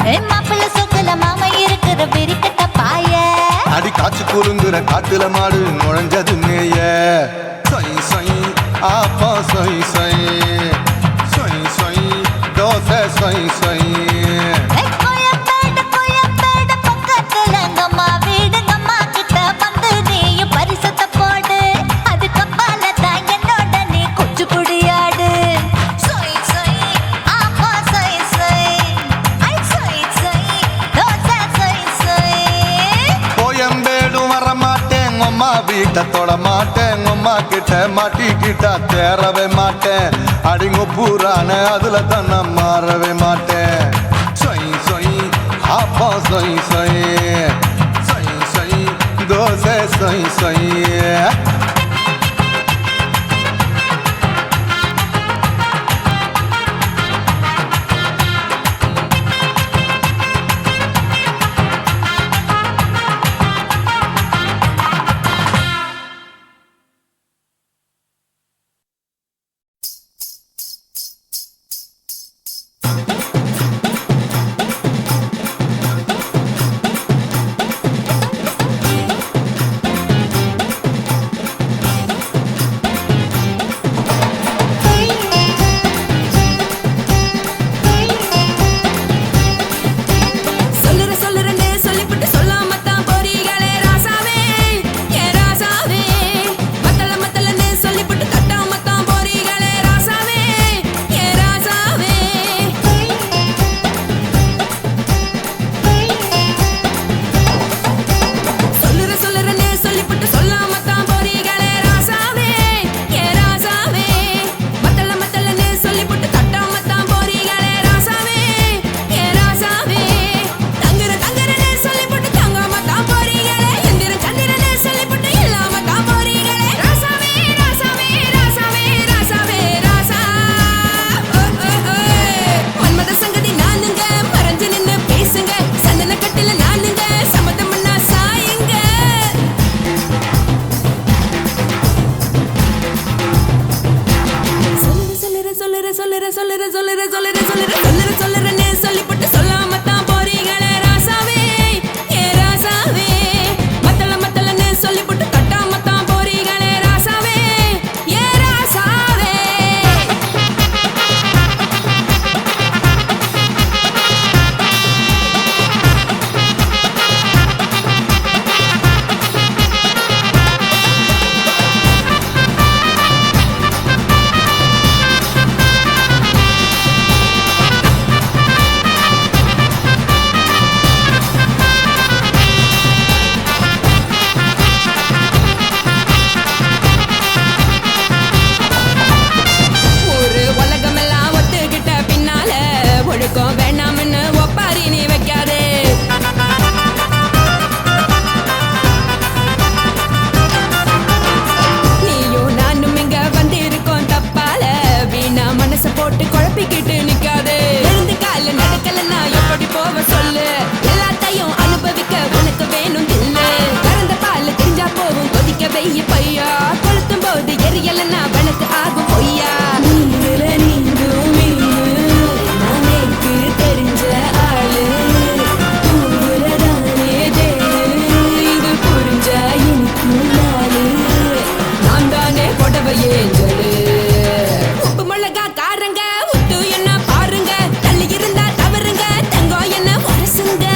ஏ மாப்பிள்ள சொக்கல மாமா இருக்கிற விரிக்கட்ட பாய அடி காய்ச்சி குறுங்குற காட்டுல மாடு நுழைஞ்சது மேய சொய் சொய் ஆப்பா சொய் சொய் சொய் சொய் தோசை சொய் சொய் கோயம்பேடு பக்கத்துல எங்கம்மா வீடு அம்மா கிட்ட வந்து நீயும் பரிசத்தை போடு அதுக்கு பால தான் என்னோட நீ குச்சி குடியாடு சொய் சொய் ஆப்பா சொய் சொய் ஐ சொய் சொய் தோசை சொய் சொய் கோயம்பேடும் வர மாட்டேன் அம்மா வீட்டை தொட மாட்டேன் அம்மா கிட்ட மாட்டிக்கிட்டா தேரவே மாட்டேன் அடிங்க பூரான அதுல தான் நான் மாறவே மாட்டேன் சொய் சொய் ஆப்பா சொய் சொய் சொய் சொய் தோசை சொய் சொய் சொல்லுறேன்னு சொல்லிப்புட்டு சொல்லாமத்தான் போறீங்களே ராசாவே ஏ ராசாவே மத்தலன்னு சொல்லிப்புட்டு தட்டாமத்தான் போறீங்களே ராசாவே ஏ ராசாவே சொல்லுறேன்னு சொல்லிப்புட்டு சொல்லாமத்தான் போறீங்களே ராசாவே ஏ ராசாவே மத்தலன்னு சொல்லிப்புட்டு தட்டாமத்தான் போறீங்களே ராசாவே ஏ ராசாவே தங்குறன்னு சொல்லிப்புட்டு தங்காமத்தான் போறீங்களே எந்திரன் சந்திரன்னு சொல்லிப்புட்டு இல்லாமத்தான் போறீங்களே ராசாவே ராசாவே ராசாவே ராசாவே ராசா மன்மத சங்கதி நானுங்க மறைஞ்சு நின்னு பேசுங்க சந்தன கட்டில நானுங்க சம்மதம்னா சாயுங்க சொல்லுறேன்னு சொல்லிப்புட்டு சொல்லாமத்தான் போறீங்களே ராசாவே ஏ ராசாவே மத்தலன்னு சொல்லிப்புட்டு தட்டாமத்தான் போறீங்களே ராசாவே ஏ ராசாவே ஒரு உலகமெல்லாம் ஒத்துக்கிட்ட பின்னால ஒழுக்கம் வேணாம்னு ஒப்பாரி நீ வைக்காதே நீயும் நானும் இங்க வந்திருக்கோம் தப்பால வீணா மனச போட்டு குழப்பிக்கிட்டு நிக்காதே எழுந்து கால நடக்கலன்னா எப்படி போவ சொல்லு எல்லாத்தையும் அனுபவிக்க உனக்கு வேணும் தில்லு கறந்த பால் தெரிஞ்சா போகும் கொதிக்க வெய்ய பையா கொளுத்தும் போது எரியலன்னா வழக்கு ஆகும் பொய்யா நீங்கள நீங்கும் மீனு நானேக்கு தெரிஞ்ச ஆளு ஊரதானே தேனு இது புரிஞ்சா எனக்கு நாளு நான் தானே கொடவையே ஜலு உப்பு மிளகா காரங்க உத்து என்ன பாருங்க தள்ளி இருந்தா தவறுங்க தங்கம் என்ன வரசுங்க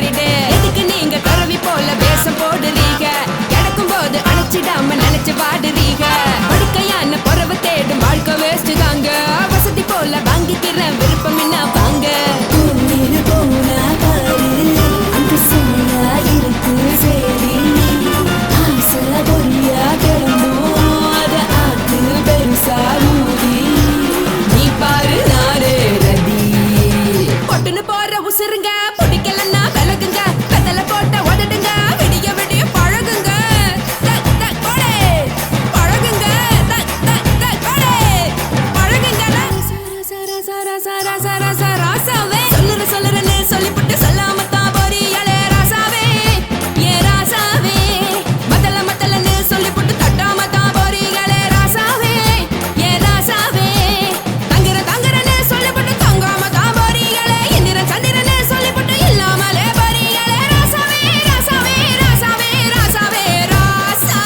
எவரிடே எதுக்கு நீங்க கரவி போல வேஷம் போடுறீங்க கிடக்கும் போது அணைச்சிடாம நினைச்சு பாடுறீங்க படுக்கையான பொறவு தேடும் வாழ்க்கை வேஸ்ட் தாங்க வசதி போல வாங்கிக்கிற விருப்பம் என்ன வாங்க போனா பாரு அங்க சொல்ல இருக்கு சரி ஆசை பொரியா கிளம்பும் அத ஆத்து பெருசா மூடி நீ பாரு நானே ரதி பொட்டுன்னு போற உசுருங்க பிடிக்கலன்னா விலகுங்க கதல போட்ட உதடுங்க விடிய விடிய பழகுங்க பழகுங்க பழகுங்க ராசாவே சொல்லுறேன்னு சொல்லிவிட்டு சொல்லாமத்தான் போறியாளே ராசாவே ஏ ராசாவே மத்தலன்னு சொல்லிவிட்டு தட்டாமத்தான் போறீங்களே ராசாவே ஏ ராசாவே தங்குறேன்னு சொல்லிவிட்டு தங்காமத்தான் போறீங்களே இந்திரன் சந்திரன்னு சொல்லிவிட்டு இல்லாமலே போறீங்களே ராசாவே ராசாவே ராசாவே ராசாவே ராசா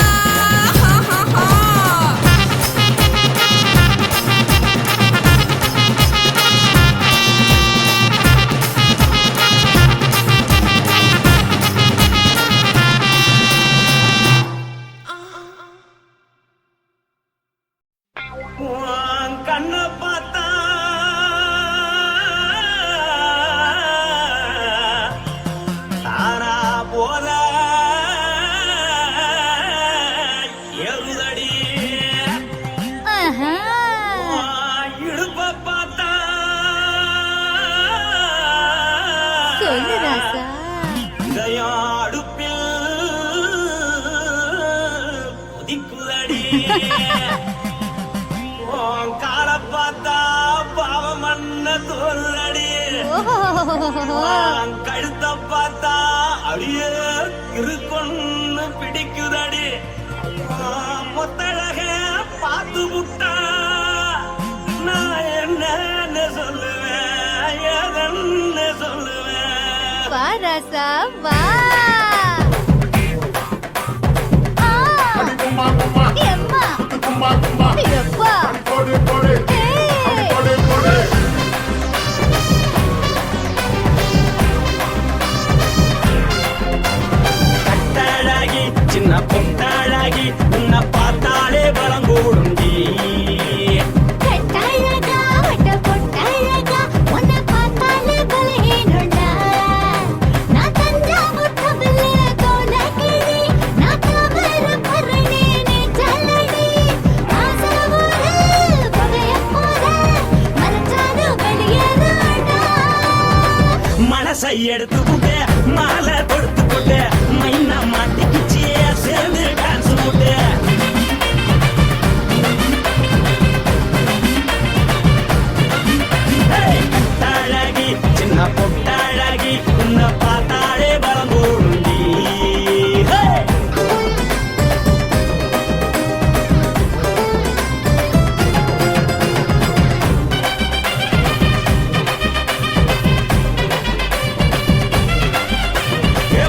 உன் கண்ணை பார்த்தா தானா போல எருதடி உன் இடுப்பை பார்த்தா இதயம் அடுப்பில் கொதிக்குதடி உன் காலை பார்த்தா பாவம் மண்ண தோல்றடி உன் கழுத்தை பார்த்தா அடியே இருக்குன்னு பிடிக்குதடி உன் முத்தழக பார்த்து விட்டா நான் என்னன்னு சொல்லுவேன் எதன்னு சொல்லுவேன் ராசா வா கட்டழகி சின்ன பொட்டழகி உன்னை பார்த்தாலே பலங்கூடும் மனசை எடுத்து போட்டு மாலை கொடுத்து போட்டு மைனா மாட்டிக்கிச்சு சேர்ந்து டான்ஸ் போட்டு கட்டழகி சின்ன பொட்டழகி உன்னை பார்த்தாலே பலம் கூடுண்டி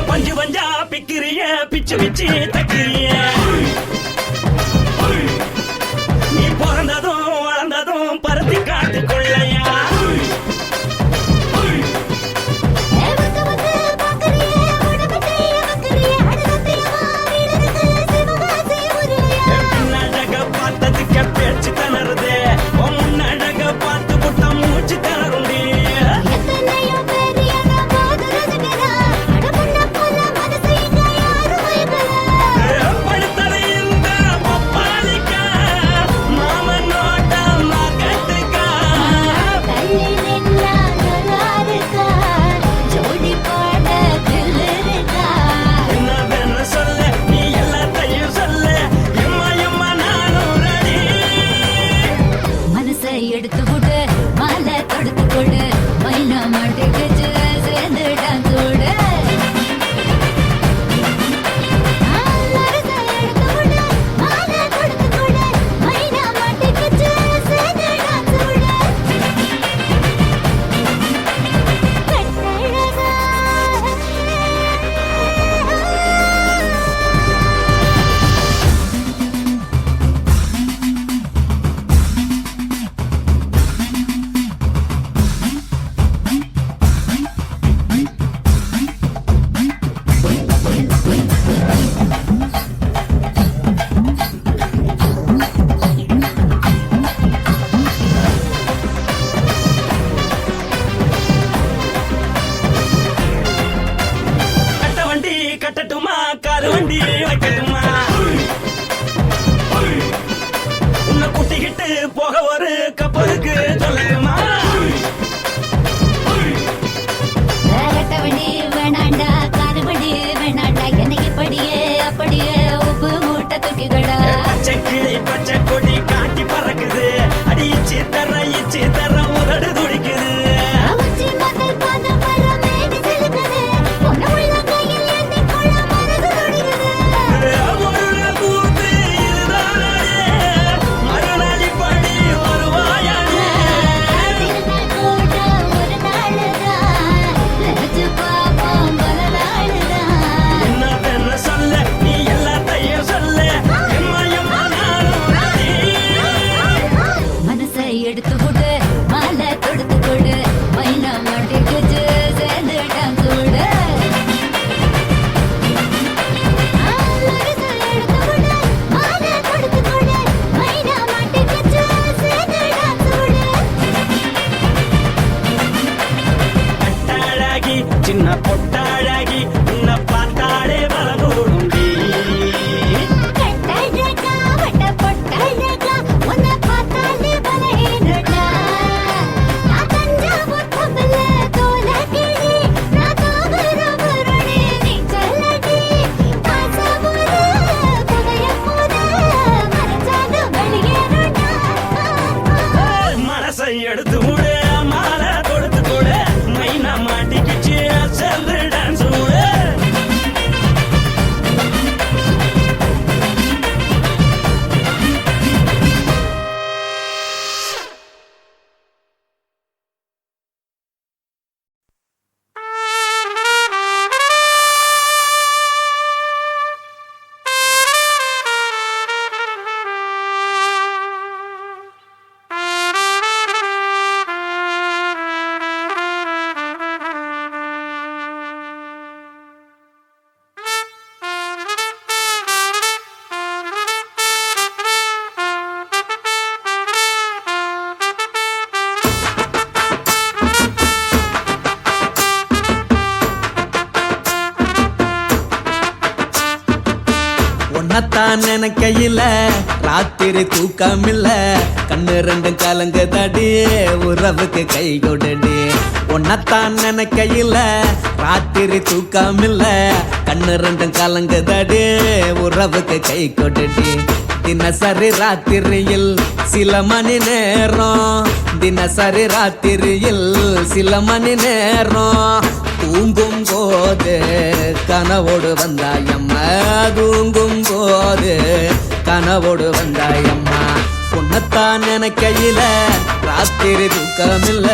பஞ்சு பஞ்சா பிக்கிறிய பிச்சு பிச்சு தக்கிறிய நீ பிறந்ததும் வளர்ந்ததும் பருத்தி காட்டுக்குள்ளையா பின்னழக பார்த்ததுக்கு பேச்சு தளருது முன்னழக பார்த்து புட்ட மூச்சு தளருண்டி நினைக்கையில ராத்திரி தூக்கமில்ல கண்ணு ரெண்டும் கலங்குதடி உறவுக்கு கை கொடுடி உன்னத்தான் நினைக்கையில ராத்திரி தூக்கமில்ல கண்ணு ரெண்டும் கலங்குதடி உறவுக்கு கை கொடுடி தினசரி ராத்திரியில் சில மணி நேரம் தினசரி ராத்திரியில் சில மணி நேரம் தூங்கும் போது கனவோடு வந்தாயம்மா தூங்கும் போது கனவோடு வந்தாயம்மா உன்னத்தான் நினைக்கையில ராத்திரி தூக்கமில்ல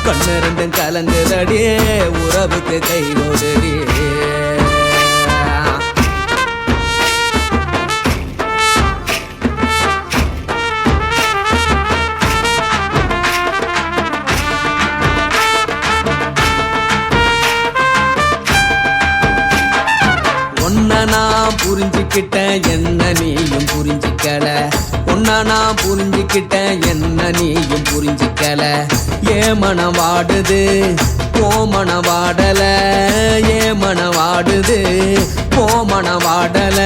கண்ணு ரெண்டும் கலங்குதடி உறவுக்கு கை ஓடுடி நான் புரிஞ்சுக்கிட்டேன் என்ன நீயும் புரிஞ்சிக்கல உன்ன நான் புரிஞ்சுக்கிட்டேன் என்ன நீயும் புரிஞ்சிக்கல ஏ மனம் வாடுது ஓ மனம் வாடல ஏ மனம் வாடுது ஓ மனம் வாடல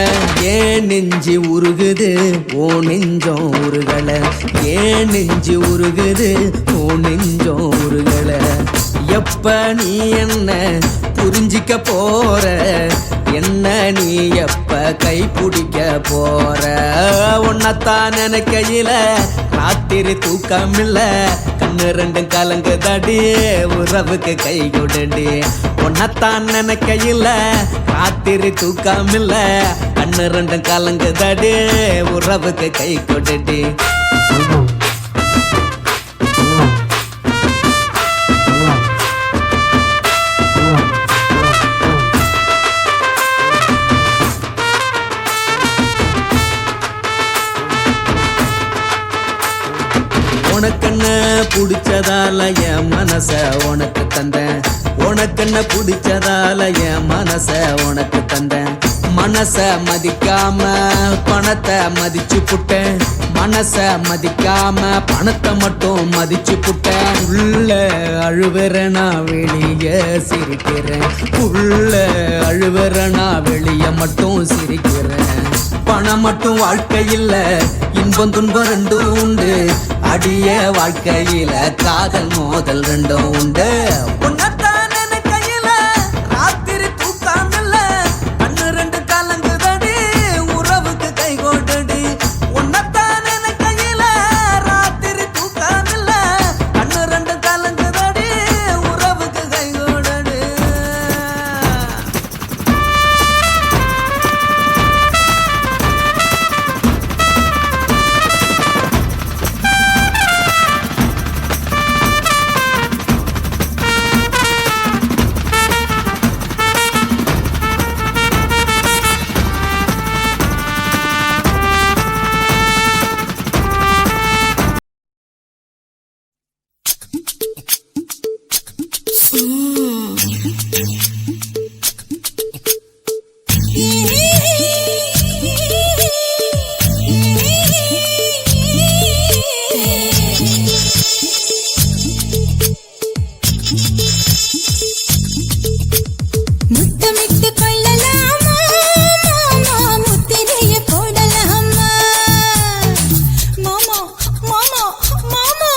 ஏன் நெஞ்சு உருகுது ஓ நெஞ்சம் உருகல ஏன் நெஞ்சு உருகுது ஓ நெஞ்சம் உருகல எப்ப நீ என்ன புரிஞ்சிக்க போற என்ன நீ எப்ப கை பிடிக்க போற உன்னத்தான் நினைக்கையில ராத்திரி தூக்கமில்ல கண்ணு ரெண்டும் கலங்குதடி உறவுக்கு கை கொடுடி உன்னத்தான் நினைக்கையில ராத்திரி தூக்கமில்ல கண்ணு ரெண்டும் கலங்குதடி உறவுக்கு கை கொடுடி உனக்கென்ன பிடிச்சதால என் மனச உனக்கு தந்தேன் உனக்கென்ன பிடிச்சதால என் மனச உனக்கு தந்தேன் மனச மதிக்காம பணத்தை மதிச்சு புட்டேன் மனச மதிக்காம பணத்தை மட்டும் மதிச்சு புட்டேன் உள்ள அழுவுற நான் வெளிய சிரிக்கிறேன் உள்ள அழுவுற நான் வெளிய மட்டும் சிரிக்கிறேன் பணம் மட்டும் வாழ்க்கையில் இன்பம் துன்பம் ரெண்டும் உண்டு அடிய வாழ்க்கையில காதல் மோதல் ரெண்டும் உண்டு உன்னத்தான் நினைக்கையில ராத்திரி தூக்கமில்ல கண்ணு ரெண்டு கலங்குதடி உறவுக்கு கை கொடுடி உன்னத்தான் நினைக்கையில ராத்திரி தூக்கமில்ல கண்ணு ரெண்டு கலங்குதடி உறவுக்கு கை கொடுடி முத்தமிட்டு கொள்ளலாமா மாமா முத்திரைய போடலாமா மாமா மாமா மாமா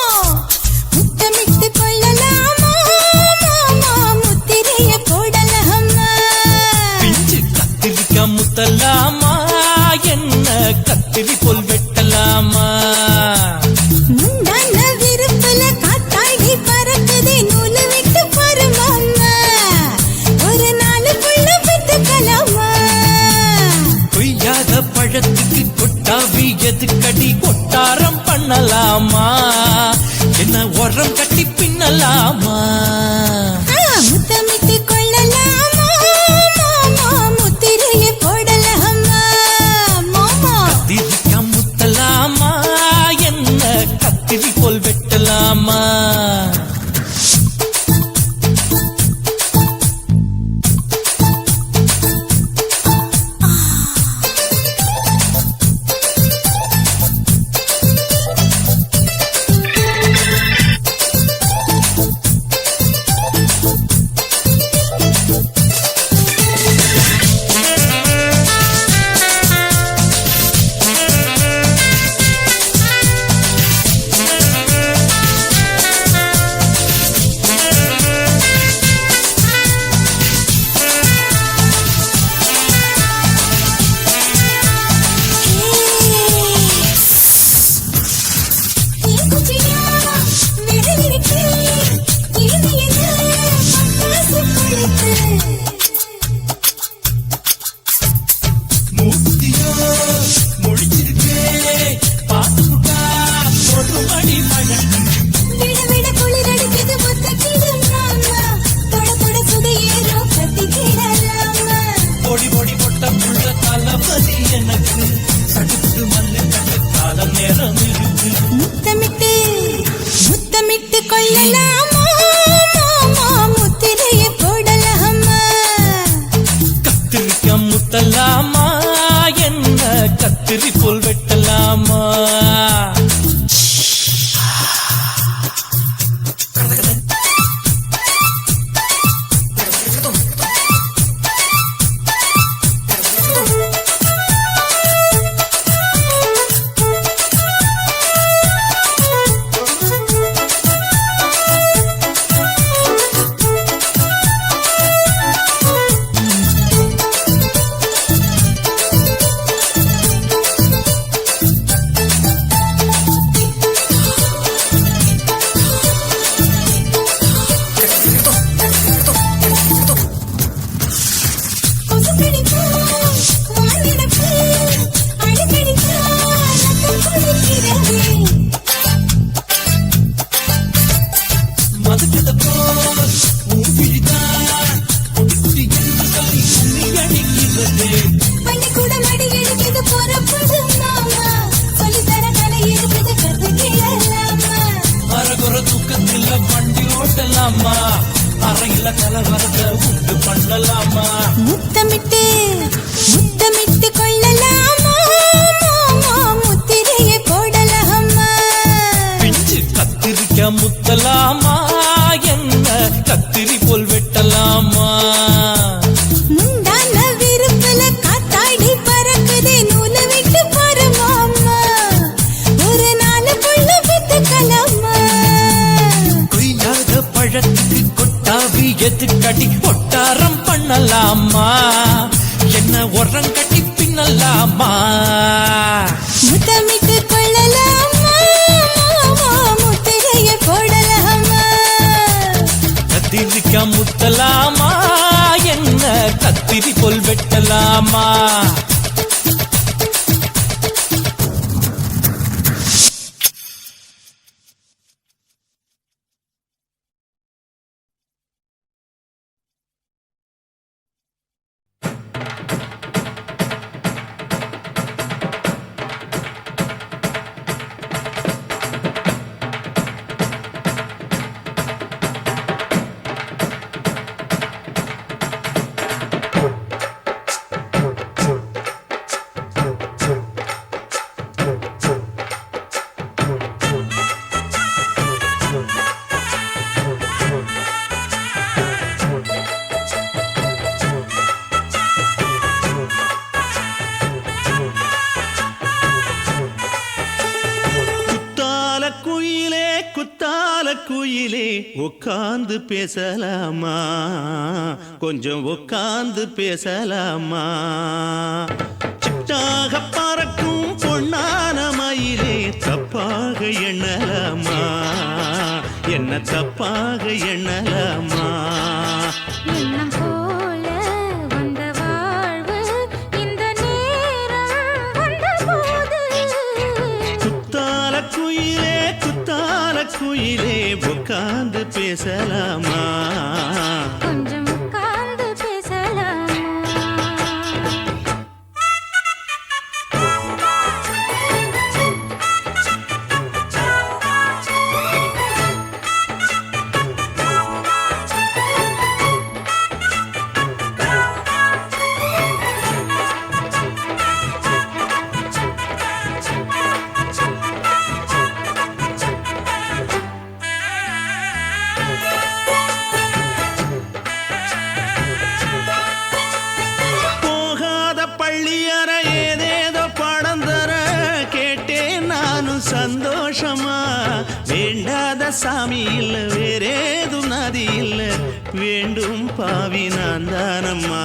முத்தமிட்டு கொள்ளலாமா மாமா முத்திரைய போடலாமா பிஞ்சு கத்திரிக்கா முத்தலாமா என்ன கத்திரி போல் வெட்டலாமா முந்தான விருப்பல காத்தாடி பறக்குதே நூலு விட்டு பாரு மாமா ஒரு நாளுக்குள்ள விட்டுக்கலாமா கொய்யாத பழத்துக்கு கொட்டாவி எதுக்கடி கொட்டாரம் பண்ணலாமா என்ன உரம் கட்டி பின்னலாமா முத்தமிட்டு கொள்ளலாமா மாமா முத்திரைய போடலாமா மாமா கத்திரிக்கா முத்தலாமா என்ன கத்திரி போல் வெட்டலாமா நேரம் இருக்கு. முத்தமிட்டு முத்தமிட்டு கொள்ளலாமா மாமா முத்திரையை போடலாமா கத்திரிக்க முத்தலாமா என்ன கத்திரி போல் வெட்டலாமா அறையில கலவரத்தை உண்டு பண்ணலாமா முத்தமிட்டு முத்தமிட்டு கொள்ளலாமா மாமா முத்திரையை போடலாமா பிஞ்சு கத்திரிக்க முத்தலாமா என்ன கத்திரி போல் வெட்டலாமா முந்தான விருப்பல காத்தாடி பறக்குதே நூல விட்டு பாரு மாமா ஒரு நாள் புள்ள வித்துக்கலாமா கொய்யாத பழத்துக்கு கொட்டாவி எதுக்கடி ஒட்டாரம் பண்ணலாமா என்ன உரம் கட்டி பின்னலாமா முத்தமிட்டு கொள்ளலாமா மாமா முத்திரையை போடலாமா கத்திரிக்க முத்தலாமா என்ன கத்திரி போல் வெட்டலாமா குயிலே உட்கார்ந்து பேசலாமா கொஞ்சம் உட்கார்ந்து பேசலாமா சிட்டாக பறக்கும் பொன்னான மயிலே தப்பாக எண்ணலாமா என்ன தப்பாக எண்ணலாமா எண்ணம் போல வந்த வாழ்வு இந்த நேரம் வந்தபோது குத்தால குயிலே உட்கார்ந்து பேசலாமா கொஞ்சம் உட்கார்ந்து பேசலாமா சந்தோஷமா வேண்டாத சாமி இல்ல வேறேது நதி இல்ல வேண்டும் பாவி நான் தானம்மா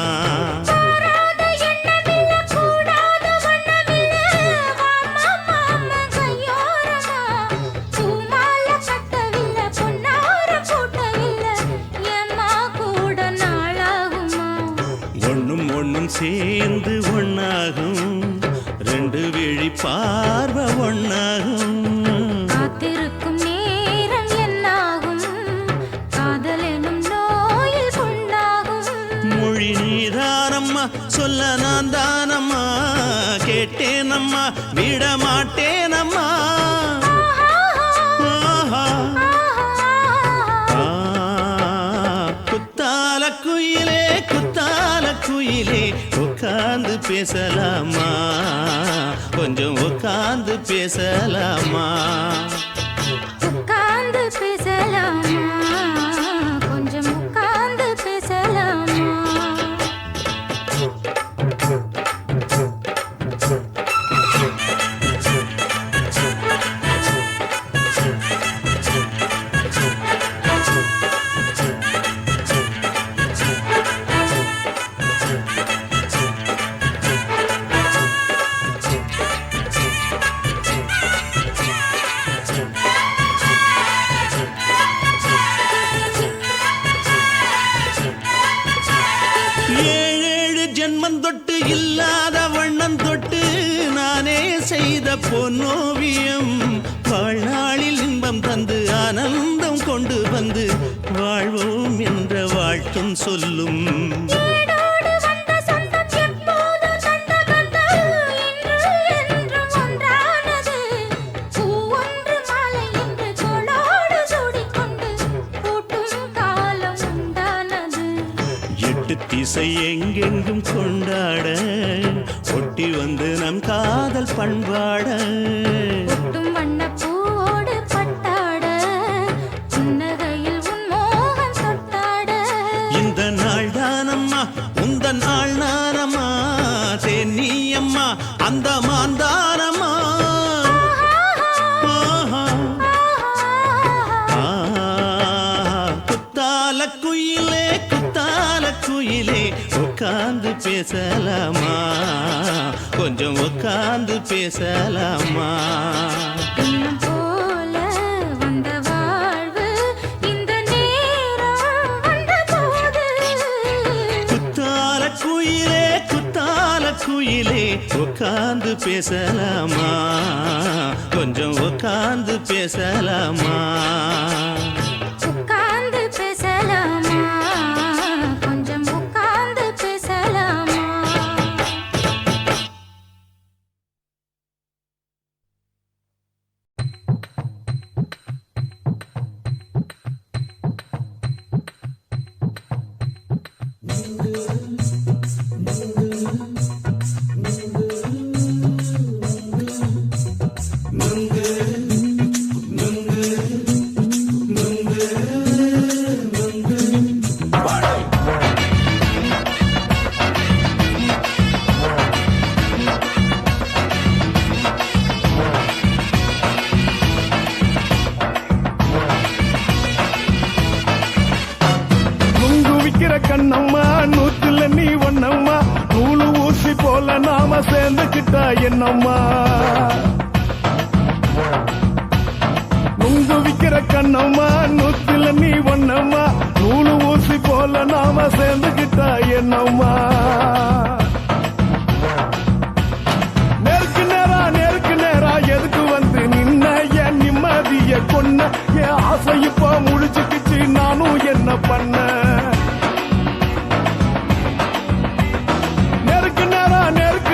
ஒண்ணும் சேர்ந்து ஒன்னாகும் ரெண்டு விழி பார்வை ஒன்னாகும் காத்திருக்கும் நேரம் என்னாகும் காதல் எனும் நோயில் புண்ணாகும் மொழி நீதானம்மா சொல்ல நான் தானம்மா கேட்டேனம்மா விட மாட்டேனம்மா. குத்தால குயிலே குத்தால குயிலே உட்கார்ந்து பேசலாமா, கொஞ்சம் உட்கார்ந்து பேசலாமா. உட்கார்ந்து பேசலாமா, கொஞ்சம் உட்கார்ந்து பேசலாமா. ஏழேழு ஜென்மம் தொட்டு இல்லாத வண்ணம் தொட்டு நானே செய்த பொன்னோவியம், வாழ்நாளில் இன்பம் தந்து ஆனந்தம் கொண்டு வந்து வாழ்வோம் என்ற வாழ்த்தும் சொல்லும். ஏடோடு வந்த சொந்தம் எப்போதும் தந்த பந்தம் இன்று என்றும் ஒன்றானது. பூ ஒன்று மாலை என்று தோளோடு சூடிக்கொண்டு பூட்டும் காலம் உண்டானது. எட்டு திசை எங்கெங்கும் கொண்டாட ஒட்டி வந்து நம் காதல் பண்பாட, ஒட்டும் வண்ணப் பூவோடு பட்டாட புன்னகையில் உன் மோகம் தொட்டாட. இந்த நாள் தானம்மா உந்த நாள் நானம்மா, தேனியம்மா அந்த மாந்தானம்மா. குத்தால குயிலே குத்தால குயிலே உட்கார்ந்து பேசலாமா, கொஞ்சம் உட்கார்ந்து பேசலாமா. இன்னும் போல வந்த வாழ்வு இந்த நேரம் வந்தபோது. குத்தால குயிலே குத்தால குயிலே உட்கார்ந்து பேசலாமா, கொஞ்சம் உட்கார்ந்து பேசலாமா. உட்கார்ந்து பேசலாமா, கொஞ்சம் உட்கார்ந்து பேசலாமா. நுங்கு விக்கிற கண்ணம்மா நூத்துல நீ ஒண்ணம்மா, நூலு ஊசி போல நாம சேர்ந்துக்கிட்டா என்னம்மா. நுங்கு விக்கிற கண்ணம்மா நூத்துல நீ ஒண்ணம்மா, நூலு ஊசி போல நாம சேர்ந்துக்கிட்டா என்னம்மா. நேருக்கு நேரா எதுக்கு வந்து நின்ன, என் நிம்மதிய கொன்ன, என் ஆசை இப்ப முழிச்சுக்கிச்சு நானும் என்ன பண்ண. நேருக்கு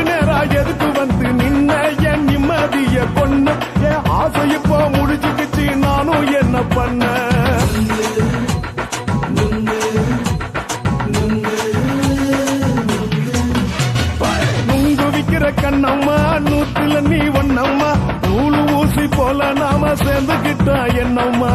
நேரா எதுக்கு வந்து நின்ன, என் நிம்மதிய கொன்ன, என் ஆசை இப்ப முழிச்சுக்கிச்சு நானும் என்ன பண்ண. நுங்கு விக்கிற கண்ணம்மா நூத்துல நீ ஒண்ணம்மா, நூலு ஊசி போல நாம சேர்ந்துக்கிட்டா என்னம்மா.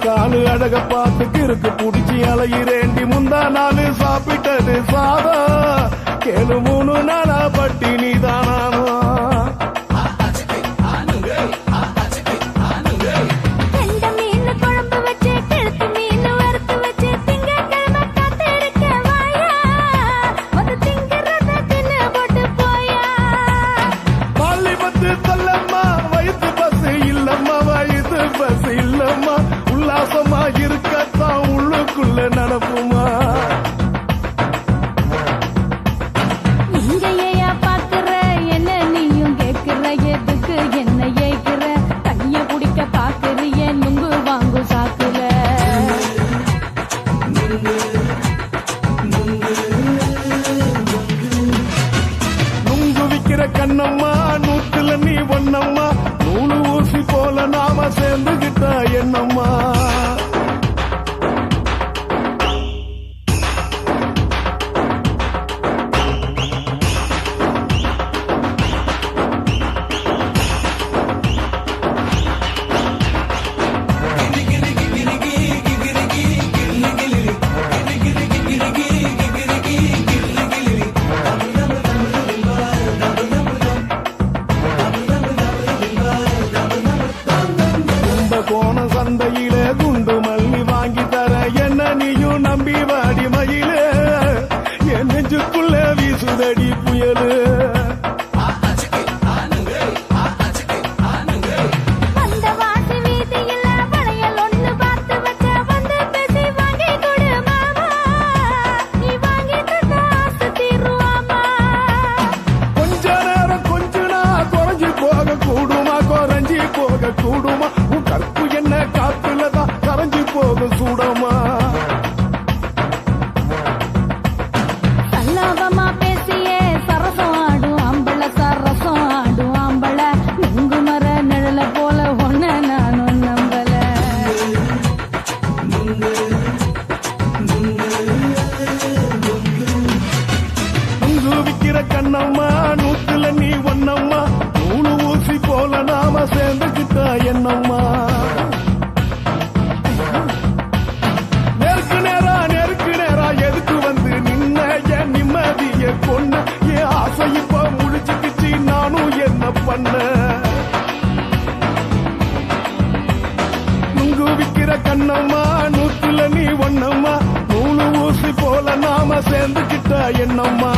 காலு அழக பார்த்து கிறுக்கு புடிச்சு அலையிறேண்டி, முந்தா நாலு சாப்பிட்டது சாதம் கேளு 3 நாளா பட்டினி தானானோ. குழம்பு வச்சு கிழத்து மீன் வறுத்து வச்சு திங்கட்கிழமை காத்திருக்க வாயா. கண்ணம்மா நூத்துல நீ ஒன்னம்மா நூலு ஊசி போல நாம சேர்ந்துகிட்டா என்னம்மா கோண சந்தையில குண்டு மல்லி வாங்கி தர என்ன நீயும் நம்பி வாடி மயிலே என் நெஞ்சுக்குள்ள வீசுதடி புயலு அந்த வாசி வீதியில வளையல் ஒண்ணு பார்த்து வச்ச வந்து பேசி வாங்கி கொடு மாமா நீ வாங்கி தந்த ஆசை தீருவாமா கொஞ்ச நேரம் கொஞ்ச நான் குறைஞ்சி போக கூடுமா குறைஞ்சி போக கூடுமா உன் கற்பு என்ன காத்துலதான் கரைஞ்சி போக சூடமா சல்லாபமா பேசியே சரசம் ஆடும் ஆம்பள சரசம் ஆடும் ஆம்பள நெங்கு மர நிழல போல ஒன்ன நானும் நம்பல நுங்கு விக்கிற கண்ணம்மா நூத்துல நீ ஒன்னம்மா நூலு ஊசி போல நாம சேர்ந்துகிட்டா என்னம்மா நெருக்கு நேரா எதுக்கு வந்து நின்ன என் நிம்மதிய கொன்ன என் ஆசை இப்ப முடிச்சுக்கிச்சு நானும் என்ன பண்ண நுங்கு விக்கிற கண்ணம்மா நூத்துல நீ ஒன்னம்மா நூலு ஊசி போல நாம சேர்ந்துகிட்டா என்னம்மா